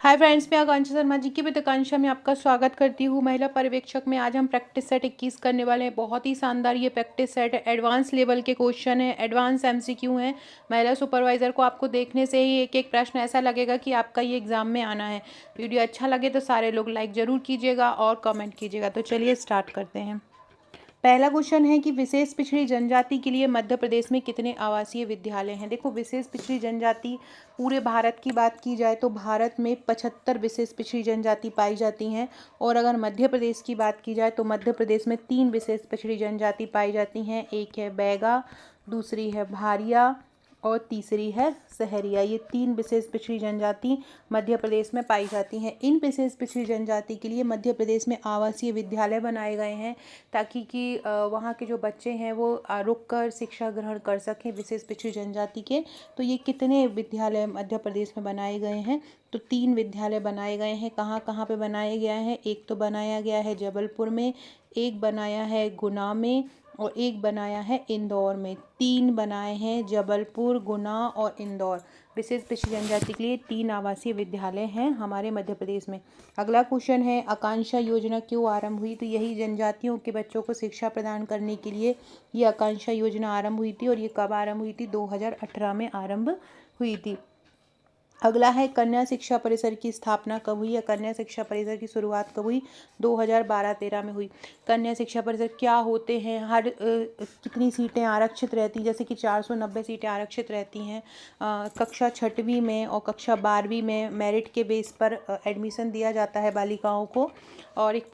Hi friends, मैं आकांक्षा शर्मा जी की आकांक्षा में आपका स्वागत करती हूँ। महिला पर्यवेक्षक में आज हम प्रैक्टिस सेट 21 करने वाले हैं। बहुत ही शानदार ये प्रैक्टिस सेट है। एडवांस लेवल के क्वेश्चन है, एडवांस एमसीक्यू हैं। महिला सुपरवाइजर को आपको देखने से ही एक एक प्रश्न ऐसा लगेगा कि आपका ये एग्जाम में आना है। वीडियो अच्छा लगे तो सारे लोग लाइक ज़रूर कीजिएगा और कमेंट कीजिएगा। तो चलिए स्टार्ट करते हैं। पहला क्वेश्चन है कि विशेष पिछड़ी जनजाति के लिए मध्य प्रदेश में कितने आवासीय विद्यालय हैं। देखो, विशेष पिछड़ी जनजाति पूरे भारत की बात की जाए तो भारत में 75 विशेष पिछड़ी जनजाति पाई जाती हैं। और अगर मध्य प्रदेश की बात की जाए तो मध्य प्रदेश में 3 विशेष पिछड़ी जनजाति पाई जाती हैं। एक है बैगा, दूसरी है भारिया और तीसरी है सहरिया। ये 3 विशेष पिछड़ी जनजाति मध्य प्रदेश में पाई जाती हैं। इन विशेष पिछड़ी जनजाति के लिए मध्य प्रदेश में आवासीय विद्यालय बनाए गए हैं ताकि वहाँ के जो बच्चे हैं वो रुक कर शिक्षा ग्रहण कर सकें विशेष पिछड़ी जनजाति के। तो ये कितने विद्यालय मध्य प्रदेश में बनाए गए हैं? तो 3 विद्यालय बनाए गए हैं। कहाँ कहाँ पे बनाया गया है? एक तो बनाया गया है जबलपुर में, एक बनाया है गुना में और एक बनाया है इंदौर में। 3 बनाए हैं, जबलपुर, गुना और इंदौर। विशेष पिछड़ी जनजाति के लिए 3 आवासीय विद्यालय हैं हमारे मध्य प्रदेश में। अगला क्वेश्चन है, आकांक्षा योजना क्यों आरंभ हुई? तो यही जनजातियों के बच्चों को शिक्षा प्रदान करने के लिए ये आकांक्षा योजना आरंभ हुई थी। और ये कब आरंभ हुई थी? 2018 में आरंभ हुई थी। अगला है, कन्या शिक्षा परिसर की स्थापना कब हुई या कन्या शिक्षा परिसर की शुरुआत कब हुई? 2012-13 में हुई। कन्या शिक्षा परिसर क्या होते हैं? कितनी सीटें आरक्षित रहती, जैसे कि 490 सीटें आरक्षित रहती हैं। कक्षा 6वीं में और कक्षा 12वीं में मेरिट के बेस पर एडमिशन दिया जाता है बालिकाओं को और एक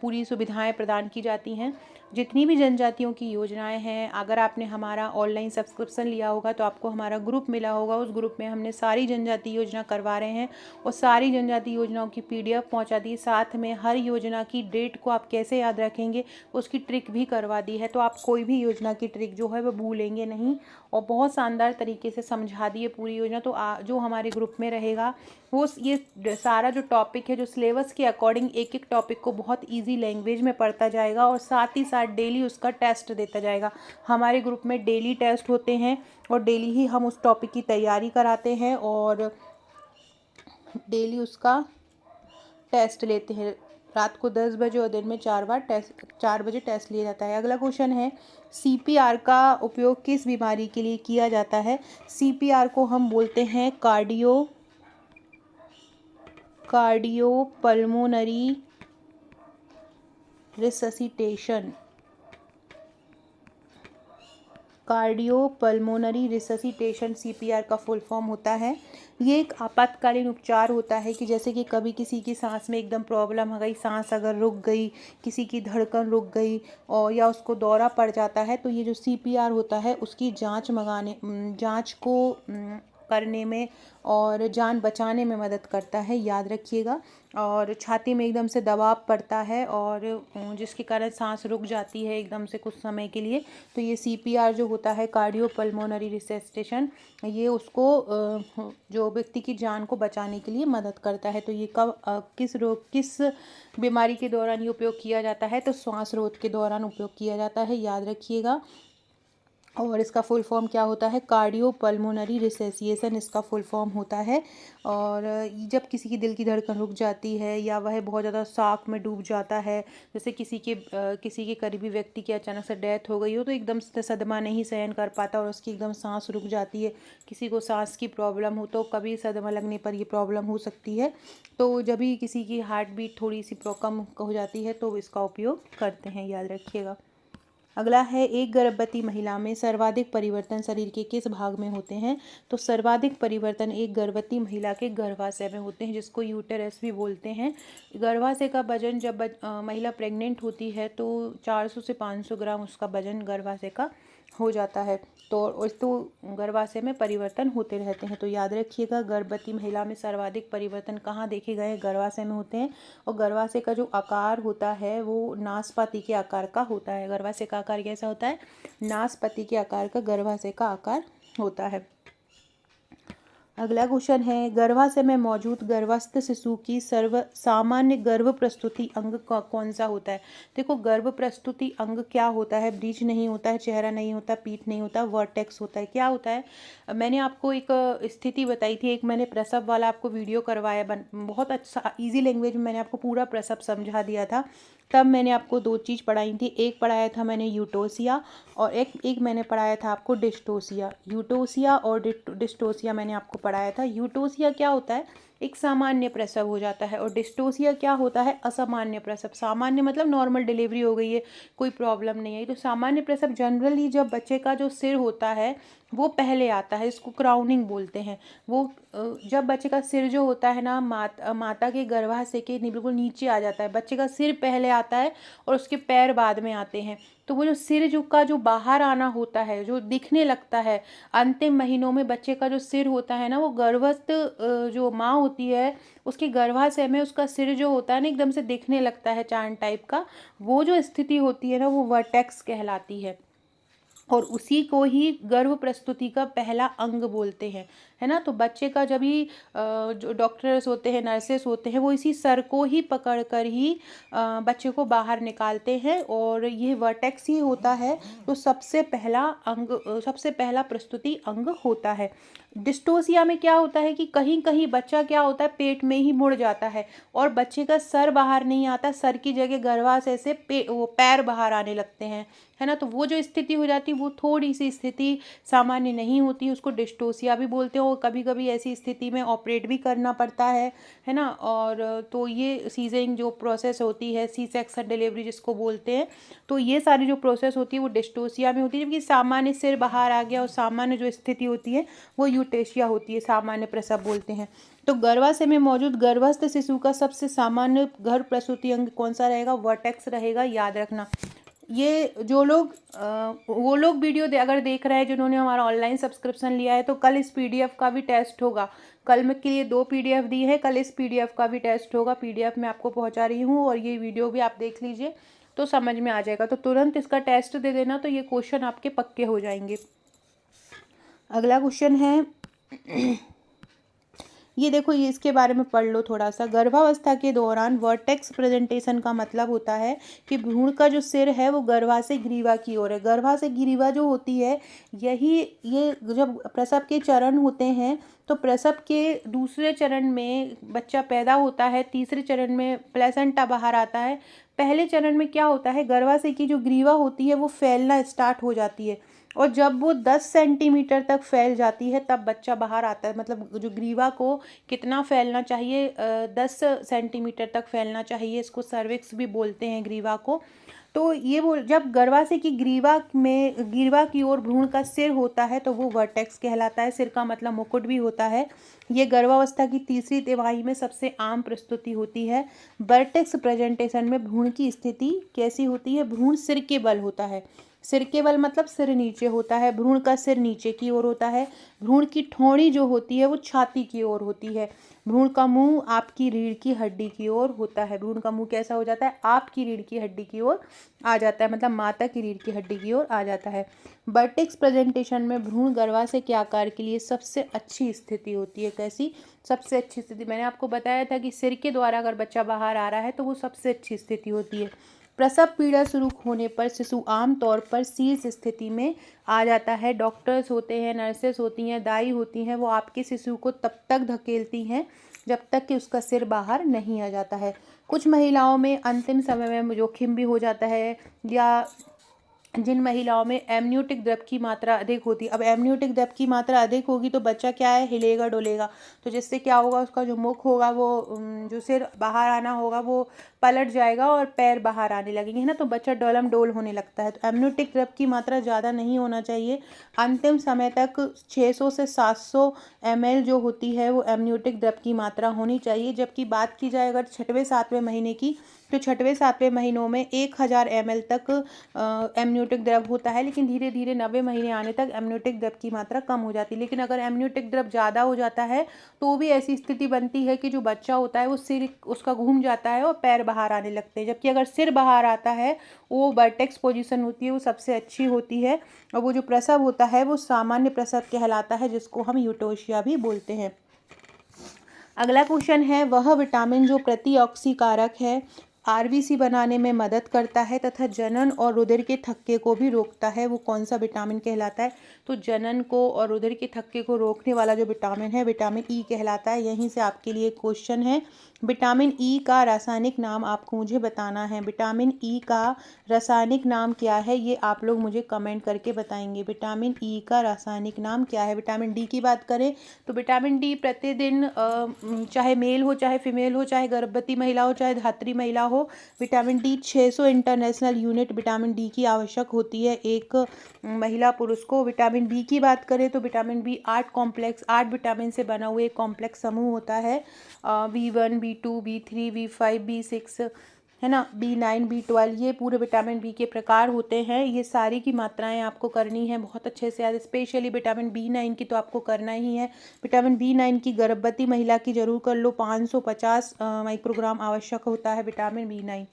पूरी सुविधाएं प्रदान की जाती हैं। जितनी भी जनजातियों की योजनाएं हैं, अगर आपने हमारा ऑनलाइन सब्सक्रिप्शन लिया होगा तो आपको हमारा ग्रुप मिला होगा। उस ग्रुप में हमने सारी जनजाति योजना करवा रहे हैं और सारी जनजाति योजनाओं की PDF पहुंचा दी। साथ में हर योजना की डेट को आप कैसे याद रखेंगे उसकी ट्रिक भी करवा दी है। तो आप कोई भी योजना की ट्रिक जो है वो भूलेंगे नहीं और बहुत शानदार तरीके से समझा दी है पूरी योजना। तो जो हमारे ग्रुप में रहेगा वो ये सारा जो टॉपिक है, जो सिलेबस के अकॉर्डिंग एक एक टॉपिक को बहुत इजी लैंग्वेज में पढ़ता जाएगा और साथ ही साथ डेली उसका टेस्ट देता जाएगा। हमारे ग्रुप में डेली टेस्ट होते हैं और डेली ही हम उस टॉपिक की तैयारी कराते हैं और डेली उसका टेस्ट लेते हैं। रात को 10 बजे और दिन में 4 बजे टेस्ट लिया जाता है। अगला क्वेश्चन है, CPR का उपयोग किस बीमारी के लिए किया जाता है? CPR को हम बोलते हैं cardiopulmonary resuscitation. Cardiopulmonary resuscitation CPR का फुल फॉर्म होता है। ये एक आपातकालीन उपचार होता है कि जैसे कि कभी किसी की सांस में एकदम प्रॉब्लम हो गई, सांस अगर रुक गई, किसी की धड़कन रुक गई और या उसको दौरा पड़ जाता है तो ये जो CPR होता है उसकी जांच को करने में और जान बचाने में मदद करता है, याद रखिएगा। और छाती में एकदम से दबाव पड़ता है और जिसके कारण सांस रुक जाती है एकदम से कुछ समय के लिए, तो ये CPR जो होता है कार्डियोपल्मोनरी रिससिटेशन, ये उसको जो व्यक्ति की जान को बचाने के लिए मदद करता है। तो ये किस बीमारी के दौरान ये उपयोग किया जाता है? तो श्वास रोध के दौरान उपयोग किया जाता है, याद रखिएगा। और इसका फुल फॉर्म क्या होता है? कार्डियोपल्मोनरी रिससिटेशन इसका फुल फॉर्म होता है। और जब किसी की दिल की धड़कन रुक जाती है या वह बहुत ज़्यादा शॉक में डूब जाता है, जैसे किसी के करीबी व्यक्ति की अचानक से डेथ हो गई हो तो एकदम से सदमा नहीं सहन कर पाता और उसकी एकदम सांस रुक जाती है। किसी को सांस की प्रॉब्लम हो तो कभी सदमा लगने पर ये प्रॉब्लम हो सकती है। तो जब भी किसी की हार्ट बीट थोड़ी सी कम हो जाती है तो इसका उपयोग करते हैं, याद रखिएगा। अगला है, एक गर्भवती महिला में सर्वाधिक परिवर्तन शरीर के किस भाग में होते हैं? तो सर्वाधिक परिवर्तन एक गर्भवती महिला के गर्भाशय में होते हैं, जिसको यूटेरस भी बोलते हैं। गर्भाशय का वजन जब महिला प्रेग्नेंट होती है तो 400 से 500 ग्राम उसका वजन गर्भाशय का हो जाता है। तो गर्भाशय में परिवर्तन होते रहते हैं। तो याद रखिएगा, गर्भवती महिला में सर्वाधिक परिवर्तन कहाँ देखे गए? गर्भाशय में होते हैं। और गर्भाशय का जो आकार होता है वो नाशपाती के आकार का होता है। गर्भाशय का आकार कैसा होता है? नाशपाती के आकार का गर्भाशय का आकार होता है। अगला क्वेश्चन है, गर्भाशय में मौजूद गर्भस्थ शिशु की सर्व सामान्य गर्भ प्रस्तुति अंग कौन सा होता है। देखो, गर्भ प्रस्तुति अंग क्या होता है? ब्रीच नहीं होता है, चेहरा नहीं होता, पीठ नहीं होता, वर्टेक्स होता है। क्या होता है? मैंने आपको एक स्थिति बताई थी, एक मैंने प्रसव वाला आपको वीडियो करवाया, बहुत अच्छा ईजी लैंग्वेज में मैंने आपको पूरा प्रसव समझा दिया था। तब मैंने आपको दो चीज़ पढ़ाई थी, एक पढ़ाया था मैंने यूटोसिया और एक मैंने पढ़ाया था आपको डिस्टोसिया। यूटोसिया और डिस्टोसिया मैंने आपको पढ़ाया था। यूटोसिया क्या होता है? एक सामान्य प्रसव हो जाता है, और डिस्टोसिया क्या होता है? असामान्य प्रसव। सामान्य मतलब नॉर्मल डिलीवरी हो गई है, कोई प्रॉब्लम नहीं है। तो सामान्य प्रसव जनरली जब बच्चे का जो सिर होता है वो पहले आता है, इसको क्राउनिंग बोलते हैं। वो जब बच्चे का सिर जो होता है ना, माता के गर्भाशय के बिल्कुल नीचे आ जाता है, बच्चे का सिर पहले आता है और उसके पैर बाद में आते हैं। तो वो जो सिर जो बाहर आना होता है, जो दिखने लगता है अंतिम महीनों में, बच्चे का जो सिर होता है ना, वो गर्भस्थ जो माँ होती है उसके गर्भाशय में उसका सिर जो होता है ना, एकदम से दिखने लगता है चांद टाइप का। वो जो स्थिति होती है ना, वो वर्टेक्स कहलाती है, और उसी को ही गर्भ प्रस्तुति का पहला अंग बोलते हैं, है ना। तो बच्चे का जब ही जो डॉक्टर्स होते हैं, नर्सेस होते हैं, वो इसी सर को ही पकड़ कर ही बच्चे को बाहर निकालते हैं, और ये वर्टेक्स ही होता है। तो सबसे पहला अंग, सबसे पहला प्रस्तुति अंग होता है। डिस्टोसिया में क्या होता है कि कहीं कहीं बच्चा क्या होता है, पेट में ही मुड़ जाता है और बच्चे का सर बाहर नहीं आता, सर की जगह गर्भाशय से वो पैर बाहर आने लगते हैं, है ना। तो वो जो स्थिति हो जाती है वो थोड़ी सी स्थिति सामान्य नहीं होती, उसको डिस्टोसिया भी बोलते हैं, और कभी कभी ऐसी स्थिति में ऑपरेट भी करना पड़ता है ना। और तो ये सीजरिंग जो प्रोसेस होती है, सी सेक्शन डिलीवरी जिसको बोलते हैं, तो ये सारी जो प्रोसेस होती है वो डिस्टोसिया में होती है। जबकि सामान्य सिर बाहर आ गया और सामान्य जो स्थिति होती है वो यूटेशिया होती है, सामान्य प्रसव बोलते हैं। तो गर्भाशय में मौजूद गर्भस्थ शिशु का सबसे सामान्य गर्भ प्रसूति अंग कौन सा रहेगा? वर्टेक्स रहेगा, याद रखना। ये जो लोग वो लोग वीडियो अगर देख रहे हैं जिन्होंने हमारा ऑनलाइन सब्सक्रिप्शन लिया है, तो कल इस पीडीएफ का भी टेस्ट होगा। कल मैं के लिए 2 पीडीएफ दी है, कल इस पीडीएफ का भी टेस्ट होगा। पीडीएफ मैं आपको पहुंचा रही हूँ, और ये वीडियो भी आप देख लीजिए तो समझ में आ जाएगा। तो तुरंत इसका टेस्ट दे देना, तो ये क्वेश्चन आपके पक्के हो जाएंगे। अगला क्वेश्चन है, ये देखो, ये इसके बारे में पढ़ लो थोड़ा सा। गर्भावस्था के दौरान वर्टेक्स प्रेजेंटेशन का मतलब होता है कि भ्रूण का जो सिर है वो गर्भाशय ग्रीवा की ओर है। गर्भाशय ग्रीवा जो होती है, ये जब प्रसव के चरण होते हैं, तो प्रसव के दूसरे चरण में बच्चा पैदा होता है, तीसरे चरण में प्लेसेंटा बाहर आता है। पहले चरण में क्या होता है, गर्भाशय की जो ग्रीवा होती है वो फैलना स्टार्ट हो जाती है, और जब वो 10 सेंटीमीटर तक फैल जाती है तब बच्चा बाहर आता है। मतलब जो ग्रीवा को कितना फैलना चाहिए, 10 सेंटीमीटर तक फैलना चाहिए, इसको सर्विक्स भी बोलते हैं ग्रीवा को। तो ये जब गर्भाशय की ग्रीवा की ओर भ्रूण का सिर होता है तो वो वर्टेक्स कहलाता है। सिर का मतलब मुकुट भी होता है। ये गर्भावस्था की तीसरी तिमाही में सबसे आम प्रस्तुति होती है। वर्टेक्स प्रेजेंटेशन में भ्रूण की स्थिति कैसी होती है? भ्रूण सिर के बल होता है। सिर के बल मतलब सिर नीचे होता है, भ्रूण का सिर नीचे की ओर होता है। भ्रूण की ठोड़ी जो होती है वो छाती की ओर होती है। भ्रूण का मुंह आपकी रीढ़ की हड्डी की ओर होता है। भ्रूण का मुंह कैसा हो जाता है? आपकी रीढ़ की हड्डी की ओर आ जाता है, मतलब माता की रीढ़ की हड्डी की ओर आ जाता है। वर्टेक्स प्रेजेंटेशन में भ्रूण गर्भाशय के आकार के लिए सबसे अच्छी स्थिति होती है। कैसी सबसे अच्छी स्थिति? मैंने आपको बताया था कि सिर के द्वारा अगर बच्चा बाहर आ रहा है तो वो सबसे अच्छी स्थिति होती है। प्रसव पीड़ा शुरू होने पर शिशु आमतौर पर शीर्ष स्थिति में आ जाता है। डॉक्टर्स होते हैं, नर्सेस होती हैं, दाई होती हैं, वो आपके शिशु को तब तक धकेलती हैं जब तक कि उसका सिर बाहर नहीं आ जाता है। कुछ महिलाओं में अंतिम समय में जोखिम भी हो जाता है, या जिन महिलाओं में एमनियोटिक द्रव की मात्रा अधिक होती है। अब एमनियोटिक द्रव की मात्रा अधिक होगी तो बच्चा क्या है, हिलेगा डोलेगा, तो जिससे क्या होगा, उसका जो मुख होगा वो जो सिर बाहर आना होगा वो पलट जाएगा और पैर बाहर आने लगेंगे, है ना। तो बच्चा डोलम डोल होने लगता है। तो एमनियोटिक द्रव की मात्रा ज़्यादा नहीं होना चाहिए। अंतिम समय तक 600 से 700 ml जो होती है वो एमनियोटिक द्रव की मात्रा होनी चाहिए। जबकि बात की जाए अगर 6वें 7वें महीने की, तो 6वें 7वें महीनों में 1000 ml तक एमनियोटिक द्रव होता है, लेकिन धीरे धीरे 90 महीने आने तक एमनियोटिक द्रव की मात्रा कम हो जाती है। लेकिन अगर एमनियोटिक द्रव ज़्यादा हो जाता है तो भी ऐसी स्थिति बनती है कि जो बच्चा होता है वो सिर उसका घूम जाता है और पैर बाहर आने लगते हैं। जबकि अगर सिर बाहर आता है, वो वर्टेक्स पोजीशन होती है, वो सबसे अच्छी होती है। और वो जो प्रसव होता है वो सामान्य प्रसव कहलाता है, जिसको हम यूटोशिया भी बोलते हैं। अगला क्वेश्चन है, वह विटामिन जो प्रतिऑक्सीकारक है, आरबीसी बनाने में मदद करता है तथा जनन और रुधिर के थक्के को भी रोकता है, वो कौन सा विटामिन कहलाता है? तो जनन को और रुधिर के थक्के को रोकने वाला जो विटामिन है, विटामिन ई कहलाता है। यहीं से आपके लिए क्वेश्चन है, विटामिन ई का रासायनिक नाम आपको मुझे बताना है। विटामिन ई का रासायनिक नाम क्या है, ये आप लोग मुझे कमेंट करके बताएंगे। विटामिन ई का रासायनिक नाम क्या है? विटामिन डी की बात करें तो विटामिन डी प्रतिदिन चाहे मेल हो चाहे फीमेल हो, चाहे गर्भवती महिला हो चाहे धात्री महिला हो, vitamin D 600 international unit vitamin D की आवश्यक होती है एक महिला पुरुष को। विटामिन बी की बात करें तो विटामिन बी 8 विटामिन से बना हुआ एक कॉम्प्लेक्स समूह होता है। B1, B2, B3, B5, B6 है ना, B9, B12, ये पूरे विटामिन बी के प्रकार होते हैं। ये सारी की मात्राएं आपको करनी है बहुत अच्छे से याद। स्पेशली विटामिन B9 की तो आपको करना ही है। विटामिन B9 की गर्भवती महिला की जरूर कर लो, 550 माइक्रोग्राम आवश्यक होता है विटामिन B9।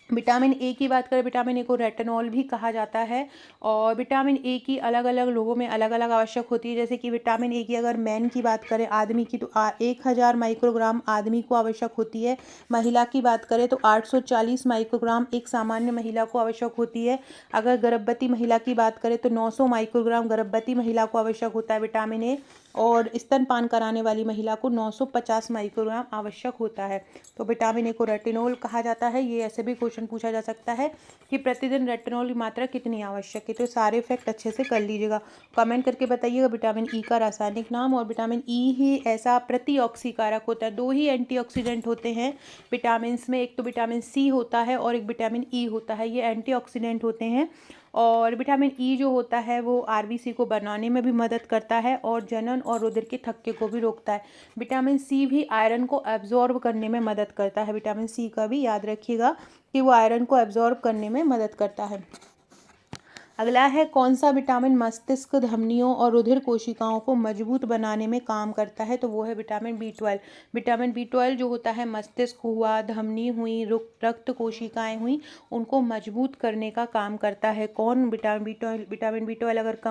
विटामिन ए की बात करें, विटामिन ए को रेटिनॉल भी कहा जाता है। और विटामिन ए की अलग अलग लोगों में अलग अलग आवश्यक होती है। जैसे कि विटामिन ए की अगर मैन की बात करें, आदमी की, तो 1000 माइक्रोग्राम आदमी को आवश्यक होती है। महिला की बात करें तो 840 माइक्रोग्राम एक सामान्य महिला को आवश्यक होती है। अगर गर्भवती महिला की बात करें तो 900 माइक्रोग्राम गर्भवती महिला को आवश्यक होता है विटामिन ए। और स्तनपान कराने वाली महिला को 950 माइक्रोग्राम आवश्यक होता है। तो विटामिन ए को रेटिनॉल कहा जाता है। ये ऐसे भी क्वेश्चन पूछा जा सकता है कि प्रतिदिन रेटिनॉल की मात्रा कितनी आवश्यक है। तो सारे फैक्ट अच्छे से कर लीजिएगा, कमेंट करके बताइएगा विटामिन ई का रासायनिक नाम। और विटामिन ई ही ऐसा प्रतिऑक्सीकारक होता है। 2 ही एंटीऑक्सीडेंट होते हैं विटामिन में, एक तो विटामिन सी होता है और एक विटामिन ई होता है, ये एंटीऑक्सीडेंट होते हैं। और विटामिन ई जो होता है वो आरबीसी को बनाने में भी मदद करता है और जनन और रुधिर के थक्के को भी रोकता है। विटामिन सी भी आयरन को एब्जॉर्ब करने में मदद करता है। विटामिन सी का भी याद रखिएगा कि वो आयरन को एब्जॉर्ब करने में मदद करता है। अगला है, कौन सा विटामिन मस्तिष्क, धमनियों और रुधिर कोशिकाओं को मजबूत बनाने में काम करता है? तो वो है विटामिन B12। विटामिन B12 जो होता है, मस्तिष्क हुआ, धमनी हुई, रक्त कोशिकाएं हुई, उनको मजबूत करने का काम करता है। कौन? विटामिन B12 अगर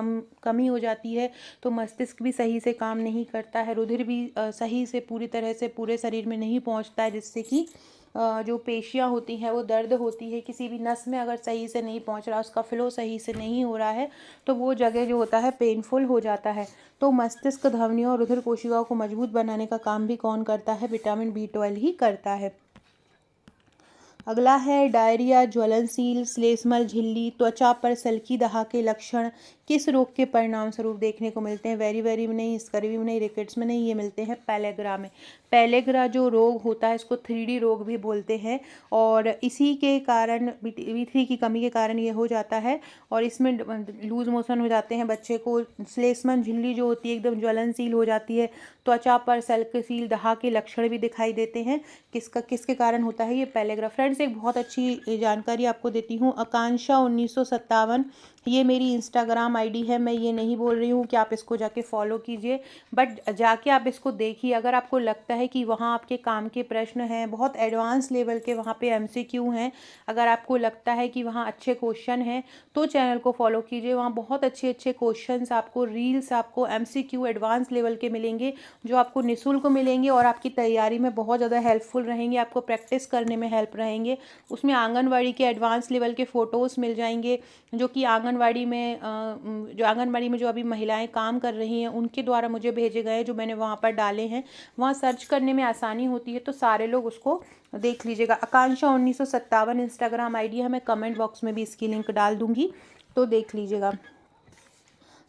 कमी हो जाती है तो मस्तिष्क भी सही से काम नहीं करता है, रुधिर भी सही से पूरी तरह से पूरे शरीर में नहीं पहुँचता है, जिससे कि जो पेशियां होती हैं वो दर्द होती है। किसी भी नस में अगर सही से नहीं पहुंच रहा, उसका फ्लो सही से नहीं हो रहा है, तो वो जगह जो होता है पेनफुल हो जाता है। तो मस्तिष्क, धमनियों और रुधिर कोशिकाओं को मजबूत बनाने का काम भी कौन करता है? विटामिन B12 ही करता है। अगला है, डायरिया, ज्वलनशील, श्लेष्मल झिल्ली, त्वचा पर सल्की दहा के लक्षण किस रोग के परिणाम स्वरूप देखने को मिलते हैं? वेरी में नहीं, स्कर्वी में नहीं, रिकेट्स में नहीं, ये मिलते हैं पेलेग्रा में। पेलेग्रा जो रोग होता है, इसको 3D रोग भी बोलते हैं। और इसी के कारण B3 की कमी के कारण ये हो जाता है और इसमें लूज मोशन हो जाते हैं बच्चे को। श्लेष्मल झिल्ली जो होती है एकदम ज्वलनशील हो जाती है। त्वचा पर सल्कशील दहा के लक्षण भी दिखाई देते हैं। किसके कारण होता है? ये पेलेग्रा। फ्रेंड्स, एक बहुत अच्छी जानकारी आपको देती हूँ। आकांक्षा 1957, ये मेरी इंस्टाग्राम आईडी है। मैं ये नहीं बोल रही हूँ कि आप इसको जाके फॉलो कीजिए, बट जाके आप इसको देखिए। अगर आपको लगता है कि वहाँ आपके काम के प्रश्न हैं, बहुत एडवांस लेवल के वहाँ पे MCQ हैं, अगर आपको लगता है कि वहाँ अच्छे क्वेश्चन हैं, तो चैनल को फॉलो कीजिए। वहाँ बहुत अच्छे अच्छे क्वेश्चंस आपको, रील्स आपको MCQ एडवांस लेवल के मिलेंगे, जो आपको निःशुल्क मिलेंगे और आपकी तैयारी में बहुत ज़्यादा हेल्पफुल रहेंगे, आपको प्रैक्टिस करने में हेल्प रहेंगे। उसमें आंगनवाड़ी के एडवांस लेवल के फ़ोटोज़ मिल जाएंगे, जो कि आंगनवाड़ी में जो अभी महिलाएं काम कर रही हैं उनके द्वारा मुझे भेजे गए, जो मैंने वहाँ पर डाले हैं। वहाँ सर्च करने में आसानी होती है, तो सारे लोग उसको देख लीजिएगा। आकांक्षा 1957 इंस्टाग्राम आईडी है, मैं कमेंट बॉक्स में भी इसकी लिंक डाल दूंगी, तो देख लीजिएगा।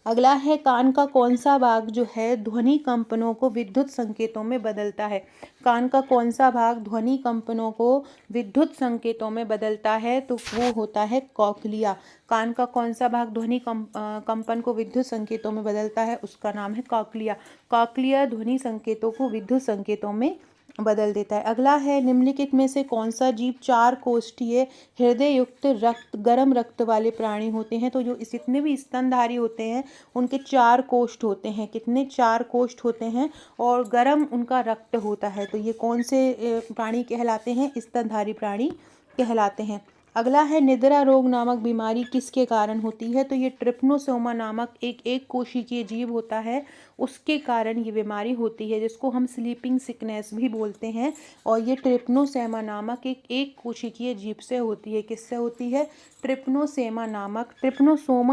अगला है, कान का कौन सा भाग जो है ध्वनि कंपनों को विद्युत संकेतों में बदलता है? कान का कौन सा भाग ध्वनि कंपनों को विद्युत संकेतों में बदलता है? तो वो होता है कॉक्लिया। कान का कौन सा भाग ध्वनि कंपन को विद्युत संकेतों में बदलता है? उसका नाम है कॉक्लिया। कॉक्लिया ध्वनि संकेतों को विद्युत संकेतों में बदल देता है। अगला है, निम्नलिखित में से कौन सा जीव 4 कोष्ठीय हृदय युक्त रक्त गर्म रक्त वाले प्राणी होते हैं। तो जो जितने भी स्तनधारी होते हैं उनके 4 कोष्ठ होते हैं। कितने? 4 कोष्ठ होते हैं और गर्म उनका रक्त होता है। तो ये कौन से प्राणी कहलाते हैं? स्तनधारी प्राणी कहलाते हैं। अगला है, निद्रा रोग नामक बीमारी किसके कारण होती है। तो ये ट्रिप्नोसोमा नामक एक कोशिकीय जीव होता है, उसके कारण ये बीमारी होती है, जिसको हम स्लीपिंग सिकनेस भी बोलते हैं। और ये ट्रिप्नोसोमा नामक एक कोशिकीय जीव से होती है। किससे होती है? ट्रिप्नोसोमा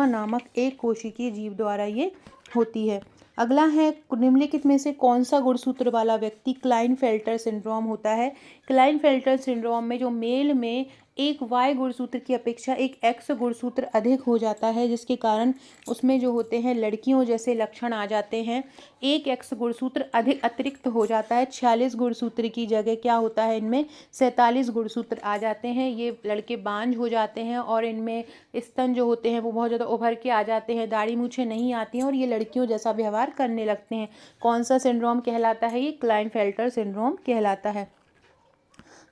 नामक एक कोशिकीय जीव द्वारा ये होती है। अगला है, निम्नलिखित में से कौन सा गुणसूत्र वाला व्यक्ति क्लाइनफेल्टर सिंड्रोम होता है। क्लाइनफेल्टर सिंड्रोम में जो मेल में एक वाई गुणसूत्र की अपेक्षा एक एक्स गुणसूत्र अधिक हो जाता है, जिसके कारण उसमें जो होते हैं लड़कियों जैसे लक्षण आ जाते हैं। एक एक्स गुणसूत्र अधिक अतिरिक्त हो जाता है। 46 गुणसूत्र की जगह क्या होता है, इनमें 47 गुणसूत्र आ जाते हैं। ये लड़के बांझ हो जाते हैं और इनमें स्तन जो होते हैं वो बहुत ज़्यादा उभर के आ जाते हैं, दाढ़ी मूछें नहीं आती हैं और ये लड़कियों जैसा व्यवहार करने लगते हैं। कौन सा सिंड्रोम कहलाता है? ये क्लाइनफेल्टर सिंड्रोम कहलाता है।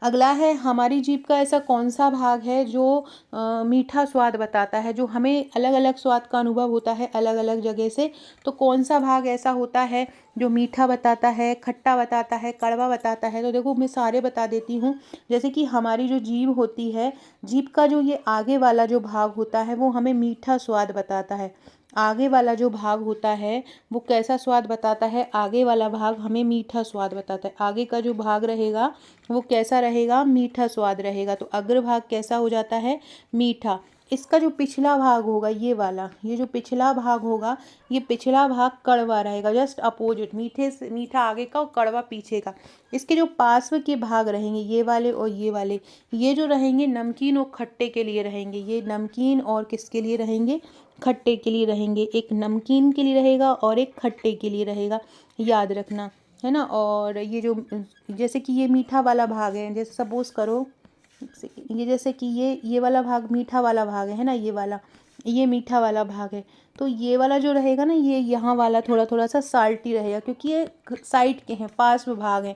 अगला है, हमारी जीभ का ऐसा कौन सा भाग है जो मीठा स्वाद बताता है, जो हमें अलग अलग स्वाद का अनुभव होता है अलग अलग जगह से। तो कौन सा भाग ऐसा होता है जो मीठा बताता है, खट्टा बताता है, कड़वा बताता है? तो देखो मैं सारे बता देती हूँ। जैसे कि हमारी जो जीभ होती है, जीभ का जो ये आगे वाला जो भाग होता है वो हमें मीठा स्वाद बताता है। आगे वाला जो भाग होता है वो कैसा स्वाद बताता है? आगे वाला भाग हमें मीठा स्वाद बताता है। आगे का जो भाग रहेगा वो कैसा रहेगा? मीठा स्वाद रहेगा। तो अग्रभाग कैसा हो जाता है? मीठा। इसका जो पिछला भाग होगा ये वाला, ये जो पिछला भाग होगा, ये पिछला भाग कड़वा रहेगा, जस्ट अपोजिट। मीठे से मीठा आगे का और कड़वा पीछे का। इसके जो पार्श्व के भाग रहेंगे ये वाले और ये वाले, ये जो रहेंगे नमकीन और खट्टे के लिए रहेंगे। ये नमकीन और किसके लिए रहेंगे? खट्टे के लिए रहेंगे। एक नमकीन के लिए रहेगा और एक खट्टे के लिए रहेगा, याद रखना है ना। और ये जो जैसे कि ये मीठा वाला भाग है, जैसे सपोज करो ये जैसे कि ये वाला भाग मीठा वाला भाग है ना, ये वाला, ये मीठा वाला भाग है। तो ये वाला जो रहेगा ना, ये यहाँ वाला थोड़ा थोड़ा सा साल्टी रहेगा, क्योंकि ये साइड के हैं, पार्श्व भाग हैं।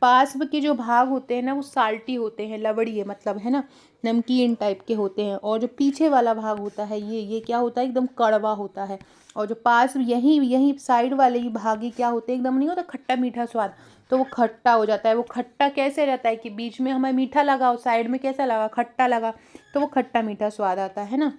पार्श्व के जो भाग होते हैं ना वो साल्टी होते हैं, लवड़ी है मतलब, है ना, नमकीन टाइप के होते हैं। और जो पीछे वाला भाग होता है ये क्या होता है? एकदम कड़वा होता है। और जो पार्श्व यही साइड वाले ही भाग ही क्या होते हैं? एकदम नहीं होता खट्टा मीठा स्वाद, तो वो खट्टा हो जाता है। वो खट्टा कैसे रहता है कि बीच में हमें मीठा लगा और साइड में कैसा लगा? खट्टा लगा, तो वो खट्टा मीठा स्वाद आता है ना।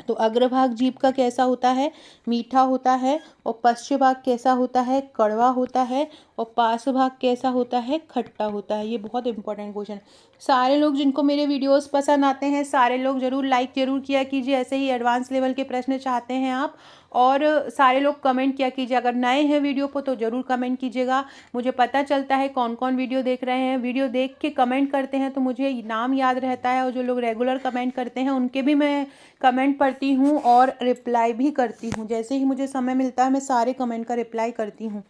तो अग्रभाग जीभ का कैसा होता है? मीठा होता है। और पश्चिम भाग कैसा होता है? कड़वा होता है। और पार्श्व भाग कैसा होता है? खट्टा होता है। ये बहुत इंपॉर्टेंट क्वेश्चन। सारे लोग जिनको मेरे वीडियोस पसंद आते हैं, सारे लोग ज़रूर लाइक ज़रूर किया कीजिए। ऐसे ही एडवांस लेवल के प्रश्न चाहते हैं आप, और सारे लोग कमेंट किया कीजिए। अगर नए हैं वीडियो पर तो ज़रूर कमेंट कीजिएगा, मुझे पता चलता है कौन कौन वीडियो देख रहे हैं। वीडियो देख के कमेंट करते हैं तो मुझे नाम याद रहता है, और जो लोग रेगुलर कमेंट करते हैं उनके भी मैं कमेंट पढ़ती हूँ और रिप्लाई भी करती हूँ। जैसे ही मुझे समय मिलता है मैं सारे कमेंट का रिप्लाई करती हूँ।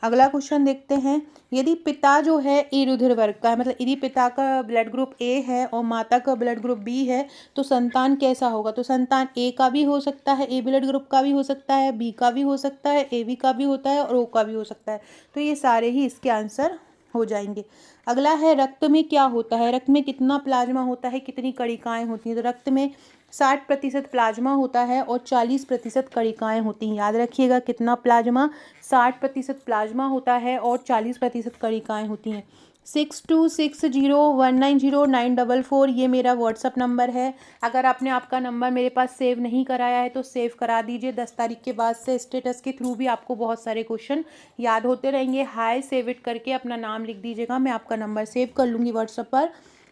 अगला क्वेश्चन देखते हैं। यदि पिता जो है ए रुधिर वर्ग का है, मतलब यदि पिता का ब्लड ग्रुप ए है और माता का ब्लड ग्रुप बी है, तो संतान कैसा होगा? तो संतान ए का भी हो सकता है, ए ब्लड ग्रुप का भी हो सकता है, बी का भी हो सकता है, ए बी का भी होता है और ओ का भी हो सकता है। तो ये सारे ही इसके आंसर हो जाएंगे। अगला है, रक्त में क्या होता है? रक्त में कितना प्लाज्मा होता है, कितनी कणिकाएं होती हैं? तो रक्त में 60% प्लाज्मा होता है और 40% कणिकाएं होती हैं। याद रखिएगा कितना प्लाज्मा? 60% प्लाज्मा होता है और 40% कणिकाएं होती हैं। 6260190944 ये मेरा व्हाट्सअप नंबर है। अगर आपने आपका नंबर मेरे पास सेव नहीं कराया है तो सेव करा दीजिए। 10 तारीख के बाद से स्टेटस के थ्रू भी आपको बहुत सारे क्वेश्चन याद होते रहेंगे। हाय सेव इट करके अपना नाम लिख दीजिएगा, मैं आपका नंबर सेव कर लूँगी व्हाट्सएप पर